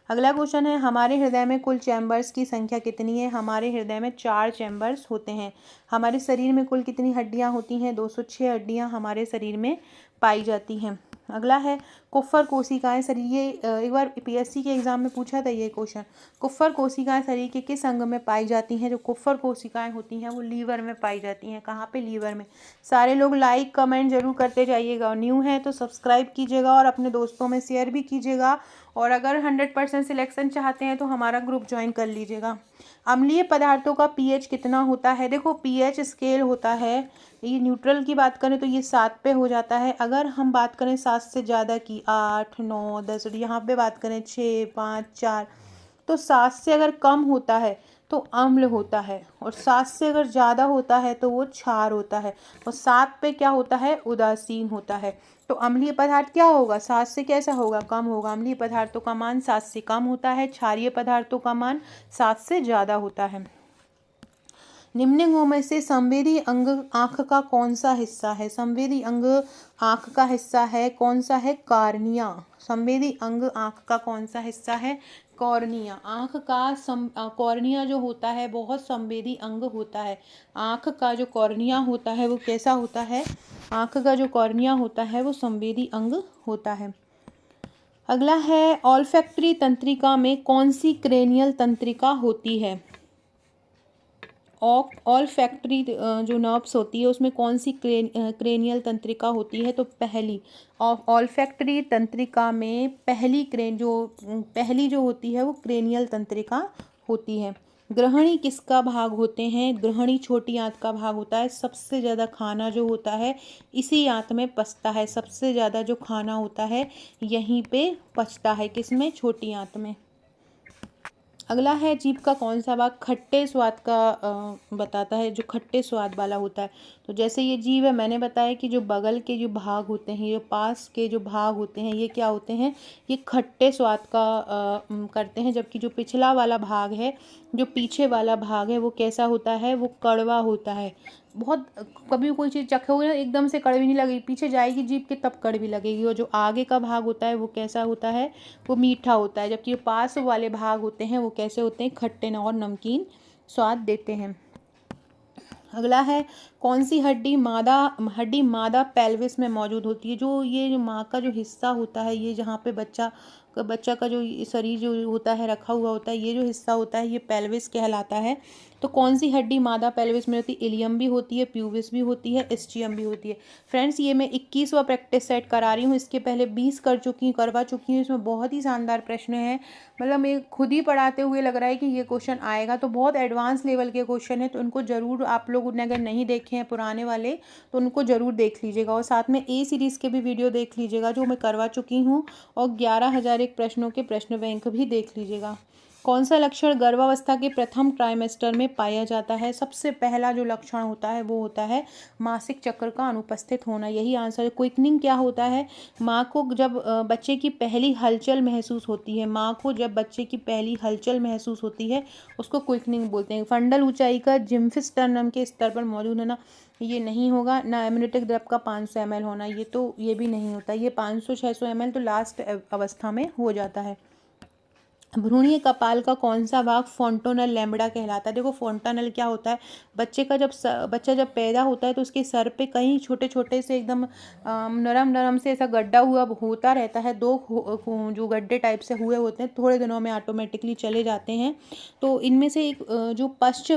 अगला क्वेश्चन है हमारे हृदय में कुल चैम्बर्स की संख्या कितनी है? हमारे हृदय में 4 चैम्बर्स होते हैं। हमारे शरीर में कुल कितनी हड्डियां होती हैं? 206 हड्डियां हमारे शरीर में पाई जाती हैं। अगला है कुफ्फर कोशिकाएं शरीर, ये एक बार PSC के एग्जाम में पूछा था ये क्वेश्चन। कुफ्फर कोशिकाएं शरीर के किस अंग में पाई जाती हैं? जो कुफ्फर कोशिकाएं होती हैं वो लीवर में पाई जाती हैं। कहाँ पे? लीवर में। सारे लोग लाइक कमेंट जरूर करते जाइएगा, न्यू है तो सब्सक्राइब कीजिएगा और अपने दोस्तों में शेयर भी कीजिएगा। और अगर 100% सिलेक्शन चाहते हैं तो हमारा ग्रुप ज्वाइन कर लीजिएगा। अम्लीय पदार्थों का pH कितना होता है? देखो pH स्केल होता है, ये न्यूट्रल की बात करें तो ये 7 पे हो जाता है। अगर हम बात करें 7 से ज़्यादा की, 8, 9, 10, यहाँ पे बात करें 6, 5, 4, तो 7 से अगर कम होता है तो अम्ल होता है, और 7 से अगर ज़्यादा होता है तो वो क्षार होता है, और 7 पे क्या होता है? उदासीन होता है। तो अम्लीय पदार्थ क्या होगा? 7 से कैसा होगा? कम होगा। अम्लीय पदार्थों का मान 7 से कम होता है, क्षारीय पदार्थों का मान 7 से ज़्यादा होता है। निम्नलिखितों में से संवेदी अंग आँख का कौन सा हिस्सा है? संवेदी अंग आँख का हिस्सा है कौन सा है? कॉर्निया। संवेदी अंग आँख का कौन सा हिस्सा है? कॉर्निया। आँख का कॉर्निया जो होता है बहुत संवेदी अंग होता है। आँख का जो कॉर्निया होता है वो कैसा होता है? आँख का जो कॉर्निया होता है वो संवेदी अंग होता है। अगला है ऑल्फैक्टरी तंत्रिका में कौन सी क्रेनियल तंत्रिका होती है? ऑल फैक्ट्री जो नर्व्स होती है उसमें कौन सी क्रेनियल तंत्रिका होती है? तो पहली ऑल फैक्ट्री तंत्रिका में पहली जो होती है वो क्रेनियल तंत्रिका होती है। ग्रहणी किसका भाग होते हैं? ग्रहणी छोटी आंत का भाग होता है। सबसे ज़्यादा खाना जो होता है इसी आंत में पचता है। सबसे ज़्यादा जो खाना होता है यहीं पे पचता है, किसमें? छोटी आंत में। अगला है जीभ का कौन सा भाग खट्टे स्वाद का बताता है, जो खट्टे स्वाद वाला होता है? तो जैसे ये जीभ है, मैंने बताया कि जो बगल के जो भाग होते हैं, जो पास के जो भाग होते हैं, ये क्या होते हैं? ये खट्टे स्वाद का करते हैं। जबकि जो पिछला वाला भाग है, जो पीछे वाला भाग है, वो कैसा होता है? वो कड़वा होता है। बहुत कभी कोई चीज़ चखोगे ना, एकदम से कड़वी नहीं लगेगी, पीछे जाएगी जीभ के तब कड़वी लगेगी। और जो आगे का भाग होता है वो कैसा होता है? वो मीठा होता है। जबकि जो पास वाले भाग होते हैं वो कैसे होते हैं? खट्टे और नमकीन स्वाद देते हैं। अगला है कौन सी हड्डी मादा पेल्विस में मौजूद होती है? जो माँ का जो हिस्सा होता है, ये जहाँ पे बच्चा का जो शरीर जो होता है रखा हुआ होता है, ये जो हिस्सा होता है ये पेल्विस कहलाता है। तो कौन सी हड्डी मादा पेल्विस में होती है? इलियम भी होती है, प्यूबिस भी होती है, एस्चियम भी होती है। फ्रेंड्स, ये मैं 21वां प्रैक्टिस सेट करा रही हूँ। इसके पहले 20 करवा चुकी हूँ। इसमें बहुत ही शानदार प्रश्न है। मतलब मैं खुद ही पढ़ाते हुए लग रहा है कि ये क्वेश्चन आएगा। तो बहुत एडवांस लेवल के क्वेश्चन है, तो उनको ज़रूर आप लोगों ने अगर नहीं देखे हैं पुराने वाले तो उनको ज़रूर देख लीजिएगा। और साथ में ए सीरीज़ के भी वीडियो देख लीजिएगा जो मैं करवा चुकी हूँ। और 11,001 प्रश्नों के प्रश्न बैंक भी देख लीजिएगा। कौन सा लक्षण गर्भावस्था के प्रथम ट्राइमेस्टर में पाया जाता है? सबसे पहला जो लक्षण होता है वो होता है मासिक चक्र का अनुपस्थित होना। यही आंसर है। क्विकनिंग क्या होता है? माँ को जब बच्चे की पहली हलचल महसूस होती है, उसको क्विकनिंग बोलते हैं। फंडल ऊंचाई का जिम्फिस टर्नम के स्तर पर मौजूद होना, ये नहीं होगा। ना एमनियोटिक द्रव का 500 ml होना, ये भी नहीं होता। ये 500-600 ml तो लास्ट अवस्था में हो जाता है। भ्रूणीय कपाल का कौन सा भाग फोंटोनल लैम्बडा कहलाता है? देखो, फोंटानल क्या होता है? बच्चा जब पैदा होता है तो उसके सर पे कहीं छोटे छोटे से एकदम नरम नरम से ऐसा गड्ढा हुआ होता रहता है। जो गड्ढे टाइप से हुए होते हैं, थोड़े दिनों में ऑटोमेटिकली चले जाते हैं। तो इनमें से एक जो पीछे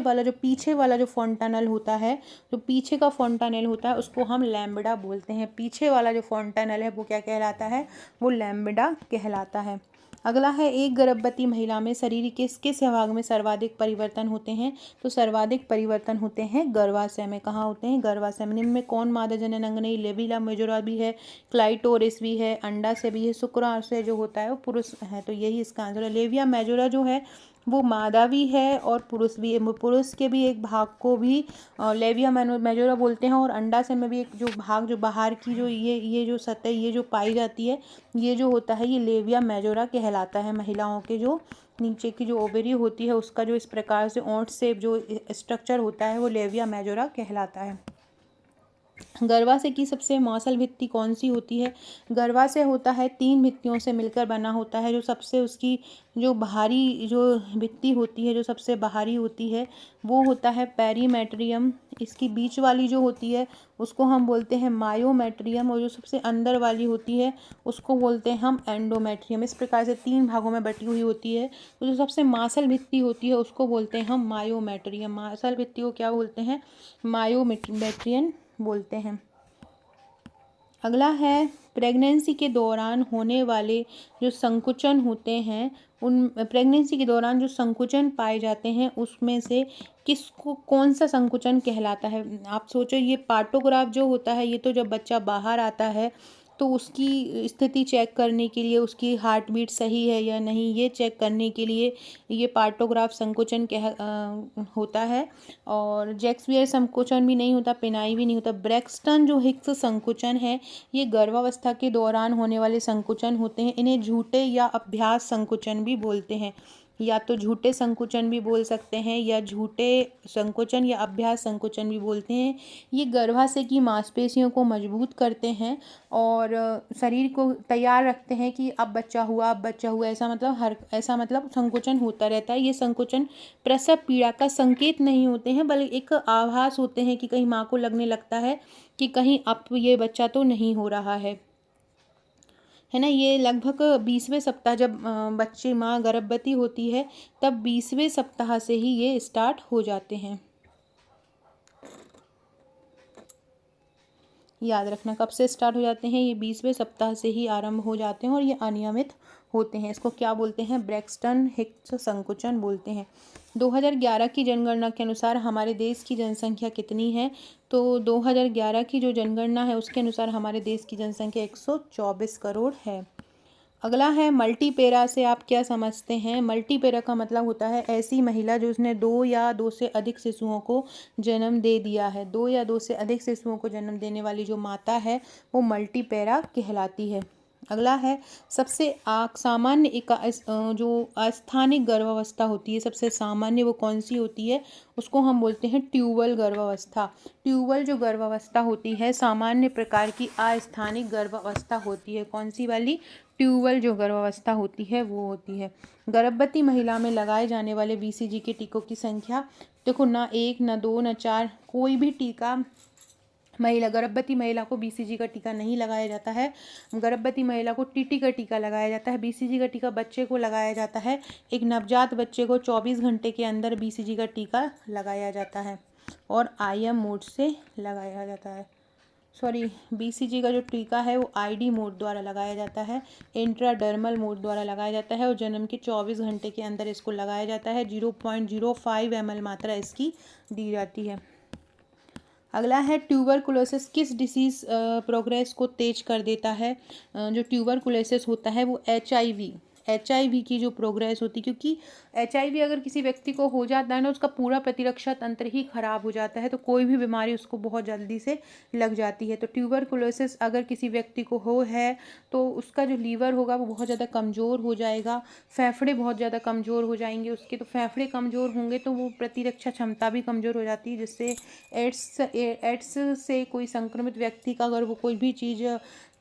वाला जो फोंटानल होता है, जो पीछे का फोंटानल होता है उसको हम लैम्बडा बोलते हैं। पीछे वाला जो फोंटानल है वो क्या कहलाता है? वो लैम्बडा कहलाता है। अगला है एक गर्भवती महिला में शरीर के किस भाग में सर्वाधिक परिवर्तन होते हैं? तो सर्वाधिक परिवर्तन होते हैं गर्भाशय में। कहाँ होते हैं? गर्भाशय में। निम्न में कौन मादा जनन अंग नहीं? लेविला मेजोरा भी है, क्लाइटोरिस भी है, अंडाशय भी है, शुक्राशय जो होता है वो पुरुष है। तो यही इसका आंसर है। लेविया मेजोरा जो है वो मादा भी है और पुरुष भी है। पुरुष के भी एक भाग को भी लेविया मेजोरा बोलते हैं। और अंडाशय में भी एक जो भाग, जो बाहर की जो ये जो सतह ये जो पाई जाती है, ये जो होता है ये लेविया मेजोरा कहलाता है। महिलाओं के जो नीचे की जो ओवरी होती है उसका जो इस प्रकार से ओंठ से जो स्ट्रक्चर होता है वो लेविया मेजोरा कहलाता है। गर्भाशय की सबसे मांसल भित्ति कौन सी होती है? गर्भाशय होता है 3 भित्तियों से मिलकर बना होता है। जो सबसे उसकी जो बाहरी जो भित्ति होती है, जो सबसे बाहरी होती है, वो होता है पेरीमेट्रियम। इसकी बीच वाली जो होती है उसको हम बोलते हैं मायोमेट्रियम। और जो सबसे अंदर वाली होती है उसको बोलते हैं हम एंडोमेट्रियम। इस प्रकार से 3 भागों में बटी हुई होती है। तो जो सबसे मांसल भित्ति होती है उसको बोलते हैं हम मायोमेट्रियम। मांसल भित्ति को क्या बोलते हैं? मायोमेट्रियन बोलते हैं। अगला है प्रेगनेंसी के दौरान होने वाले जो संकुचन होते हैं, उन प्रेगनेंसी के दौरान जो संकुचन पाए जाते हैं उसमें से किसको कौन सा संकुचन कहलाता है? आप सोचो, ये पार्टोग्राफ जो होता है ये तो जब बच्चा बाहर आता है तो उसकी स्थिति चेक करने के लिए, उसकी हार्ट बीट सही है या नहीं ये चेक करने के लिए ये पार्टोग्राफ संकुचन होता है। और जैक्सपियर संकुचन भी नहीं होता, पिनाई भी नहीं होता। ब्रैक्सटन जो हिक्स संकुचन है ये गर्भावस्था के दौरान होने वाले संकुचन होते हैं। इन्हें झूठे या अभ्यास संकुचन भी बोलते हैं। या तो झूठे संकुचन भी बोल सकते हैं या झूठे संकुचन या अभ्यास संकुचन भी बोलते हैं। ये गर्भाशय की मांसपेशियों को मजबूत करते हैं और शरीर को तैयार रखते हैं कि अब बच्चा हुआ ऐसा मतलब संकुचन होता रहता है। ये संकुचन प्रसव पीड़ा का संकेत नहीं होते हैं, बल्कि एक आभास होते हैं कि कहीं माँ को लगने लगता है कि कहीं अब ये बच्चा तो नहीं हो रहा है ना। ये लगभग 20वें सप्ताह जब माँ गर्भवती होती है तब 20वें सप्ताह से ही ये स्टार्ट हो जाते हैं। याद रखना कब से स्टार्ट हो जाते हैं, ये 20वें सप्ताह से ही आरंभ हो जाते हैं और ये अनियमित होते हैं। इसको क्या बोलते हैं? ब्रैक्सटन हिक्स संकुचन बोलते हैं। 2011 की जनगणना के अनुसार हमारे देश की जनसंख्या कितनी है? तो 2011 की जो जनगणना है उसके अनुसार हमारे देश की जनसंख्या 124 करोड़ है। अगला है मल्टीपेरा से आप क्या समझते हैं? मल्टीपेरा का मतलब होता है ऐसी महिला जो उसने 2 या 2 से अधिक शिशुओं को जन्म दे दिया है। 2 या 2 से अधिक शिशुओं को जन्म देने वाली जो माता है वो मल्टीपेरा कहलाती है। अगला है सबसे सामान्य जो अस्थानिक गर्भावस्था होती है, सबसे सामान्य वो कौन सी होती है? उसको हम बोलते हैं ट्यूबल गर्भावस्था। ट्यूबल जो गर्भावस्था होती है सामान्य प्रकार की अस्थानिक गर्भावस्था होती है। कौन सी वाली? ट्यूबल जो गर्भावस्था होती है वो होती है। गर्भवती महिला में लगाए जाने वाले बीसीजी के टीकों की संख्या देखो, ना 1 ना 2 ना 4, कोई भी टीका गर्भवती महिला को बीसीजी का टीका नहीं लगाया जाता है। गर्भवती महिला को टीटी का टीका लगाया जाता है। बीसीजी का टीका बच्चे को लगाया जाता है। एक नवजात बच्चे को 24 घंटे के अंदर बीसीजी का टीका लगाया जाता है और आईएम मोड से लगाया जाता है। बीसीजी का जो टीका है वो आईडी मोड द्वारा लगाया जाता है, इंट्राडर्मल मोड द्वारा लगाया जाता है और जन्म के 24 घंटे के अंदर इसको लगाया जाता है। 0.05 ml मात्रा इसकी दी जाती है। अगला है ट्यूबरकुलोसिस किस डिसीज़ प्रोग्रेस को तेज कर देता है? जो ट्यूबरकुलोसिस होता है वो एचआईवी की जो प्रोग्रेस होती है, क्योंकि एचआईवी अगर किसी व्यक्ति को हो जाता है ना, उसका पूरा प्रतिरक्षा तंत्र ही खराब हो जाता है, तो कोई भी बीमारी उसको बहुत जल्दी से लग जाती है। तो ट्यूबरकुलोसिस अगर किसी व्यक्ति को है तो उसका जो लीवर होगा वो बहुत ज़्यादा कमज़ोर हो जाएगा, फेफड़े बहुत ज़्यादा कमज़ोर हो जाएंगे उसके। तो फेफड़े कमज़ोर होंगे तो वो प्रतिरक्षा क्षमता भी कमज़ोर हो जाती है, जिससे एड्स से कोई संक्रमित व्यक्ति का अगर वो कोई भी चीज़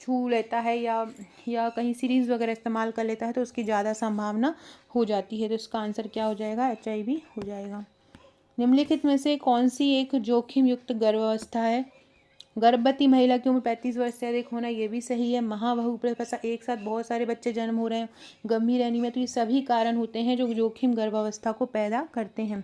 छू लेता है या कहीं सीरीज़ वगैरह इस्तेमाल कर लेता है तो उसकी ज़्यादा संभावना हो जाती है। तो इसका आंसर क्या हो जाएगा? एचआईवी हो जाएगा। निम्नलिखित में से कौन सी एक जोखिम युक्त गर्भावस्था है? गर्भवती महिला की उम्र 35 वर्ष से अधिक होना, ये भी सही है। महाबहू प्रसव, एक साथ बहुत सारे बच्चे जन्म हो रहे हैं, गंभीर एनीमिया, तो ये सभी कारण होते हैं जो जोखिम गर्भावस्था को पैदा करते हैं।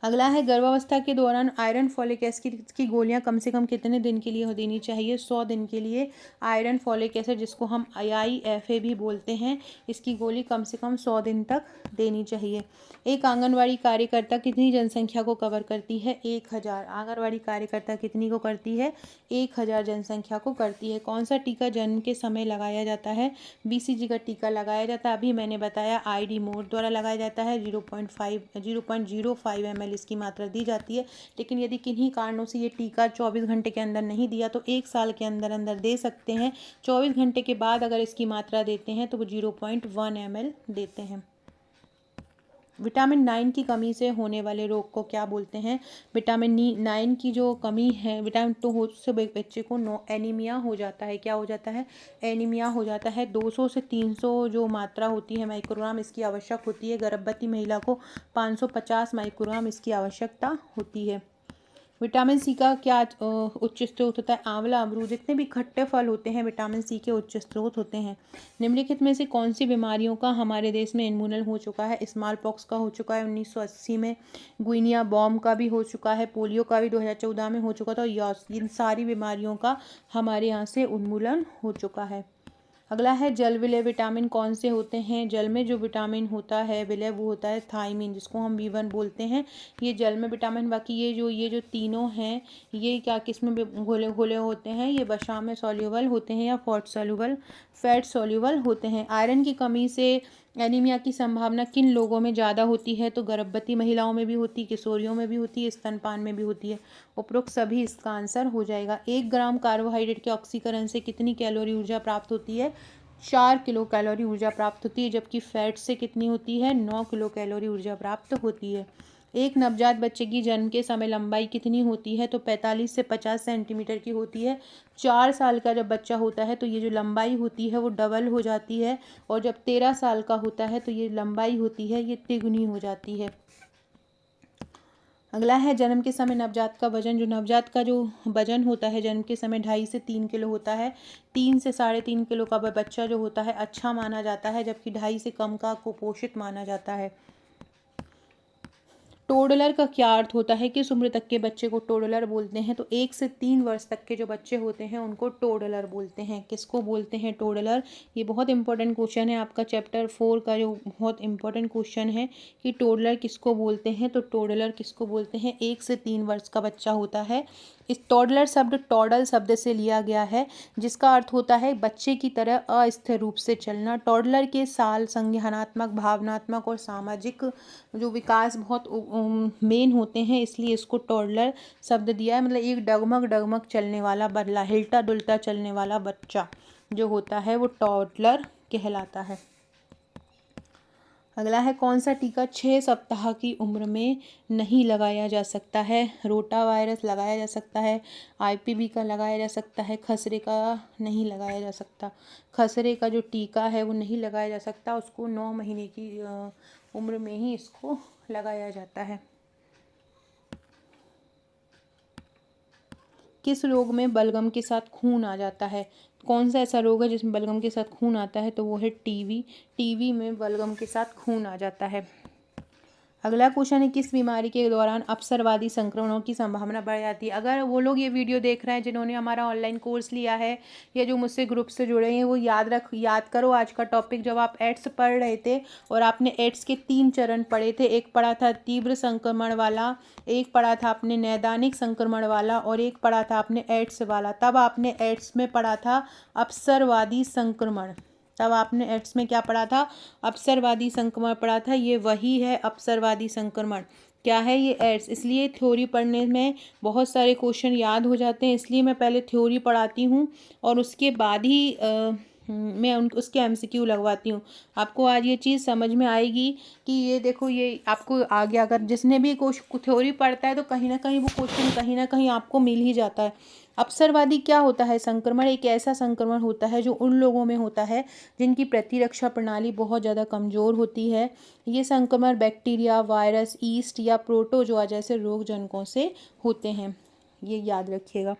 अगला है गर्भावस्था के दौरान आयरन फॉलिक एसिड की गोलियां कम से कम कितने दिन के लिए देनी चाहिए? 100 दिन के लिए आयरन फॉलिक एसिड, जिसको हम IIFA भी बोलते हैं, इसकी गोली कम से कम 100 दिन तक देनी चाहिए। एक आंगनवाड़ी कार्यकर्ता कितनी जनसंख्या को कवर करती है? 1000। आंगनवाड़ी कार्यकर्ता कितनी को करती है? 1000 जनसंख्या को करती है। कौन सा टीका जन्म के समय लगाया जाता है? BCG का टीका लगाया जाता है। अभी मैंने बताया ID मोड द्वारा लगाया जाता है। 0.05 ml इसकी मात्रा दी जाती है। लेकिन यदि किन्हीं कारणों से ये टीका 24 घंटे के अंदर नहीं दिया तो 1 साल के अंदर अंदर दे सकते हैं। 24 घंटे के बाद अगर इसकी मात्रा देते हैं तो वो 0.1 ml देते हैं। विटामिन 9 की कमी से होने वाले रोग को क्या बोलते हैं? विटामिन 9 की जो कमी है, विटामिन 2 से बच्चे को एनीमिया हो जाता है। क्या हो जाता है? एनीमिया हो जाता है। 200 से 300 जो मात्रा होती है माइक्रोग्राम इसकी आवश्यक होती है। गर्भवती महिला को 550 माइक्रोग्राम इसकी आवश्यकता होती है। विटामिन सी का क्या उच्च स्रोत होता है? आंवला, अमरूद, जितने भी खट्टे फल होते हैं विटामिन सी के उच्च स्रोत होते हैं। निम्नलिखित में से कौन सी बीमारियों का हमारे देश में उन्मूलन हो चुका है? स्मॉल पॉक्स का हो चुका है 1980 में, गुइनिया बॉम का भी हो चुका है, पोलियो का भी 2014 में हो चुका था। इन सारी बीमारियों का हमारे यहाँ से उन्मूलन हो चुका है। अगला है जल विलय विटामिन कौन से होते हैं? जल में जो विटामिन होता है विलय वो होता है थायमीन, जिसको हम B1 बोलते हैं। ये जल में विटामिन, बाकी ये जो तीनों हैं ये क्या किस्म में घुले होते हैं? ये वसा में सॉल्युबल होते हैं या फैट सॉल्युबल होते हैं। आयरन की कमी से एनीमिया की संभावना किन लोगों में ज़्यादा होती है? तो गर्भवती महिलाओं में भी होती है, किशोरियों में भी होती है, स्तनपान में भी होती है। उपरोक्त सभी इसका आंसर हो जाएगा। 1 ग्राम कार्बोहाइड्रेट के ऑक्सीकरण से कितनी कैलोरी ऊर्जा प्राप्त होती है? 4 किलो कैलोरी ऊर्जा प्राप्त होती है, जबकि फैट से कितनी होती है? 9 किलो कैलोरी ऊर्जा प्राप्त होती है। एक नवजात बच्चे की जन्म के समय लंबाई कितनी होती है? तो 45 से 50 सेंटीमीटर की होती है। 4 साल का जब बच्चा होता है तो ये जो लंबाई होती है वो डबल हो जाती है, और जब 13 साल का होता है तो ये लंबाई होती है ये तिगुनी हो जाती है। अगला है जन्म के समय नवजात का वजन। जो नवजात का जो वजन होता है जन्म के समय 2.5 से 3 किलो होता है। 3 से 3.5 किलो का बच्चा जो होता है अच्छा माना जाता है, जबकि 2.5 से कम का कुपोषित माना जाता है। टोडलर का क्या अर्थ होता है, किस उम्र तक के बच्चे को टोडलर बोलते हैं? तो 1 से 3 वर्ष तक के जो बच्चे होते हैं उनको टोडलर बोलते हैं। किसको बोलते हैं टोडलर? ये बहुत इंपॉर्टेंट क्वेश्चन है आपका चैप्टर 4 का, जो बहुत इंपॉर्टेंट क्वेश्चन है कि टोडलर किसको बोलते हैं। तो टोडलर किसको बोलते हैं? 1 से 3 वर्ष का बच्चा होता है। इस टोडलर शब्द टॉडल शब्द से लिया गया है, जिसका अर्थ होता है बच्चे की तरह अस्थिर रूप से चलना। टॉडलर के साल संज्ञानात्मक, भावनात्मक और सामाजिक जो विकास बहुत मेन होते हैं, इसलिए इसको टॉडलर शब्द दिया है। मतलब एक डगमग डगमग चलने वाला बल्ला, हिलता डुलता चलने वाला बच्चा जो होता है वो टॉडलर कहलाता है। अगला है, कौन सा टीका 6 सप्ताह की उम्र में नहीं लगाया जा सकता है? रोटा वायरस लगाया जा सकता है, आईपीवी का लगाया जा सकता है, खसरे का नहीं लगाया जा सकता। खसरे का जो टीका है वो नहीं लगाया जा सकता, उसको 9 महीने की उम्र में ही इसको लगाया जाता है। किस रोग में बलगम के साथ खून आ जाता है? कौन सा ऐसा रोग है जिसमें बलगम के साथ खून आता है? तो वो है टीवी। टीवी में बलगम के साथ खून आ जाता है। अगला क्वेश्चन है, किस बीमारी के दौरान अवसरवादी संक्रमणों की संभावना बढ़ जाती है? अगर वो लोग ये वीडियो देख रहे हैं जिन्होंने हमारा ऑनलाइन कोर्स लिया है या जो मुझसे ग्रुप से जुड़े हैं, वो याद करो आज का टॉपिक जब आप एड्स पढ़ रहे थे और आपने एड्स के 3 चरण पढ़े थे। एक पढ़ा था तीव्र संक्रमण वाला, एक पढ़ा था आपने नैदानिक संक्रमण वाला और एक पढ़ा था आपने एड्स वाला। तब आपने एड्स में पढ़ा था अवसरवादी संक्रमण। तब आपने एड्स में क्या पढ़ा था? अवसरवादी संक्रमण पढ़ा था। ये वही है अवसरवादी संक्रमण। क्या है ये? एड्स। इसलिए थ्योरी पढ़ने में बहुत सारे क्वेश्चन याद हो जाते हैं, इसलिए मैं पहले थ्योरी पढ़ाती हूँ और उसके बाद ही मैं उसके एमसीक्यू लगवाती हूँ। आपको आज ये चीज़ समझ में आएगी कि ये देखो, ये आपको आगे अगर जिसने भी थ्योरी पढ़ता है तो कहीं ना कहीं वो क्वेश्चन कहीं ना कहीं आपको मिल ही जाता है। अवसरवादी क्या होता है? संक्रमण एक ऐसा संक्रमण होता है जो उन लोगों में होता है जिनकी प्रतिरक्षा प्रणाली बहुत ज़्यादा कमज़ोर होती है। ये संक्रमण बैक्टीरिया, वायरस, ईस्ट या प्रोटोजोआ जैसे रोगजनकों से होते हैं। ये याद रखिएगा।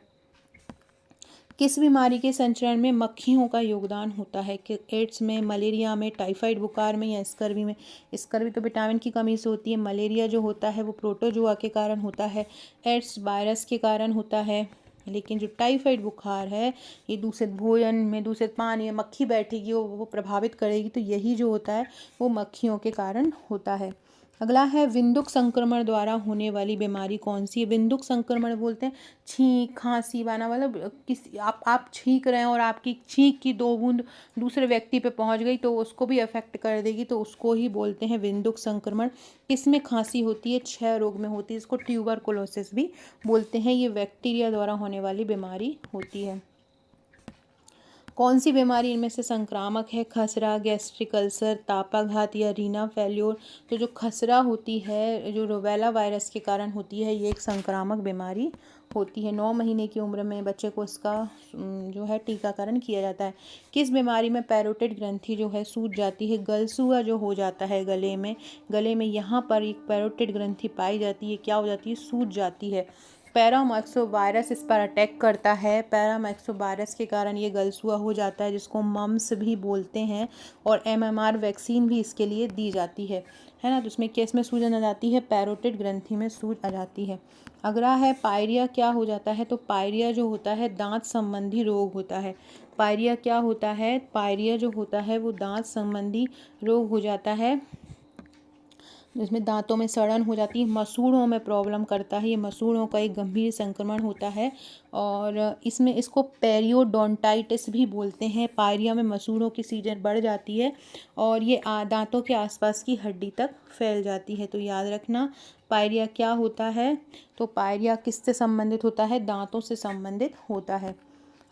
किस बीमारी के संचरण में मक्खियों का योगदान होता है? कि एड्स में, मलेरिया में, टाइफाइड बुखार में या स्कर्वी में? स्कर्वी तो विटामिन की कमी से होती है। मलेरिया जो होता है वो प्रोटोजोआ के कारण होता है। एड्स वायरस के कारण होता है। लेकिन जो टाइफाइड बुखार है ये दूषित भोजन में, दूषित पानी में मक्खी बैठेगी, वो प्रभावित करेगी, तो यही जो होता है वो मक्खियों के कारण होता है। अगला है, विंदुक संक्रमण द्वारा होने वाली बीमारी कौन सी है? विंदुक संक्रमण बोलते हैं छींक, खांसी, वाना, मतलब किसी आप छींक रहे हैं और आपकी छींक की 2 बूंद दूसरे व्यक्ति पे पहुंच गई तो उसको भी अफेक्ट कर देगी, तो उसको ही बोलते हैं विंदुक संक्रमण। इसमें खांसी होती है, क्षय रोग में होती है, इसको ट्यूबरकुलोसिस भी बोलते हैं। ये बैक्टीरिया द्वारा होने वाली बीमारी होती है। कौन सी बीमारी इनमें से संक्रामक है? खसरा, गैस्ट्रिक अल्सर, तापाघात या रीना फेल्योर? तो जो खसरा होती है, जो रूबेला वायरस के कारण होती है, ये एक संक्रामक बीमारी होती है। 9 महीने की उम्र में बच्चे को इसका जो है टीकाकरण किया जाता है। किस बीमारी में पैरोटिड ग्रंथि जो है सूज जाती है? गलसुआ जो हो जाता है गले में यहाँ पर एक पैरोटिड ग्रंथि पाई जाती है, क्या हो जाती है? सूज जाती है। पैरामैक्सो वायरस इस पर अटैक करता है। पैरामैक्सो वायरस के कारण ये गलसुआ हो जाता है, जिसको मम्स भी बोलते हैं, और एमएमआर वैक्सीन भी इसके लिए दी जाती है ना। तो उसमें केस में सूजन आ जाती है, पैरोटिड ग्रंथि में सूज आ जाती है। अगला है, पायरिया क्या हो जाता है? तो पायरिया जो होता है दांत संबंधी रोग होता है। पायरिया क्या होता है? पायरिया जो होता है वो दांत संबंधी रोग हो जाता है, जिसमें दांतों में सड़न हो जाती है, मसूड़ों में प्रॉब्लम करता है। ये मसूड़ों का एक गंभीर संक्रमण होता है और इसको पेरियोडोंटाइटिस भी बोलते हैं। पायरिया में मसूड़ों की सीजन बढ़ जाती है और ये दांतों के आसपास की हड्डी तक फैल जाती है। तो याद रखना, पायरिया क्या होता है? तो पायरिया किससे संबंधित होता है? दांतों से संबंधित होता है।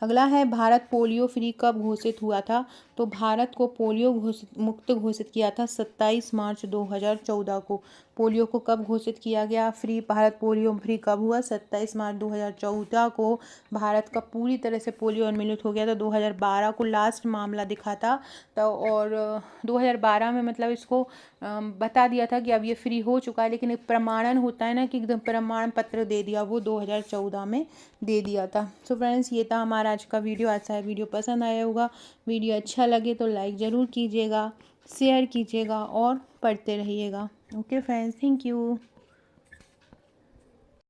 अगला है, भारत पोलियो फ्री कब घोषित हुआ था? तो भारत को पोलियो मुक्त घोषित किया था 27 मार्च 2014 को। पोलियो को कब घोषित किया गया फ्री? भारत पोलियो फ्री कब हुआ? 27 मार्च 2014 को भारत का पूरी तरह से पोलियो उन्मूलित हो गया था। 2012 को लास्ट मामला दिखा था, तो और 2012 में मतलब इसको बता दिया था कि अब ये फ्री हो चुका है, लेकिन एक प्रमाणन होता है ना कि एकदम प्रमाण पत्र दे दिया, वो 2014 में दे दिया था। सो फ्रेंड्स, ये था हमारा आज का वीडियो। अच्छा वीडियो पसंद आया होगा, वीडियो अच्छा लगे तो लाइक ज़रूर कीजिएगा, शेयर कीजिएगा और पढ़ते रहिएगा। Okay friends, thank you.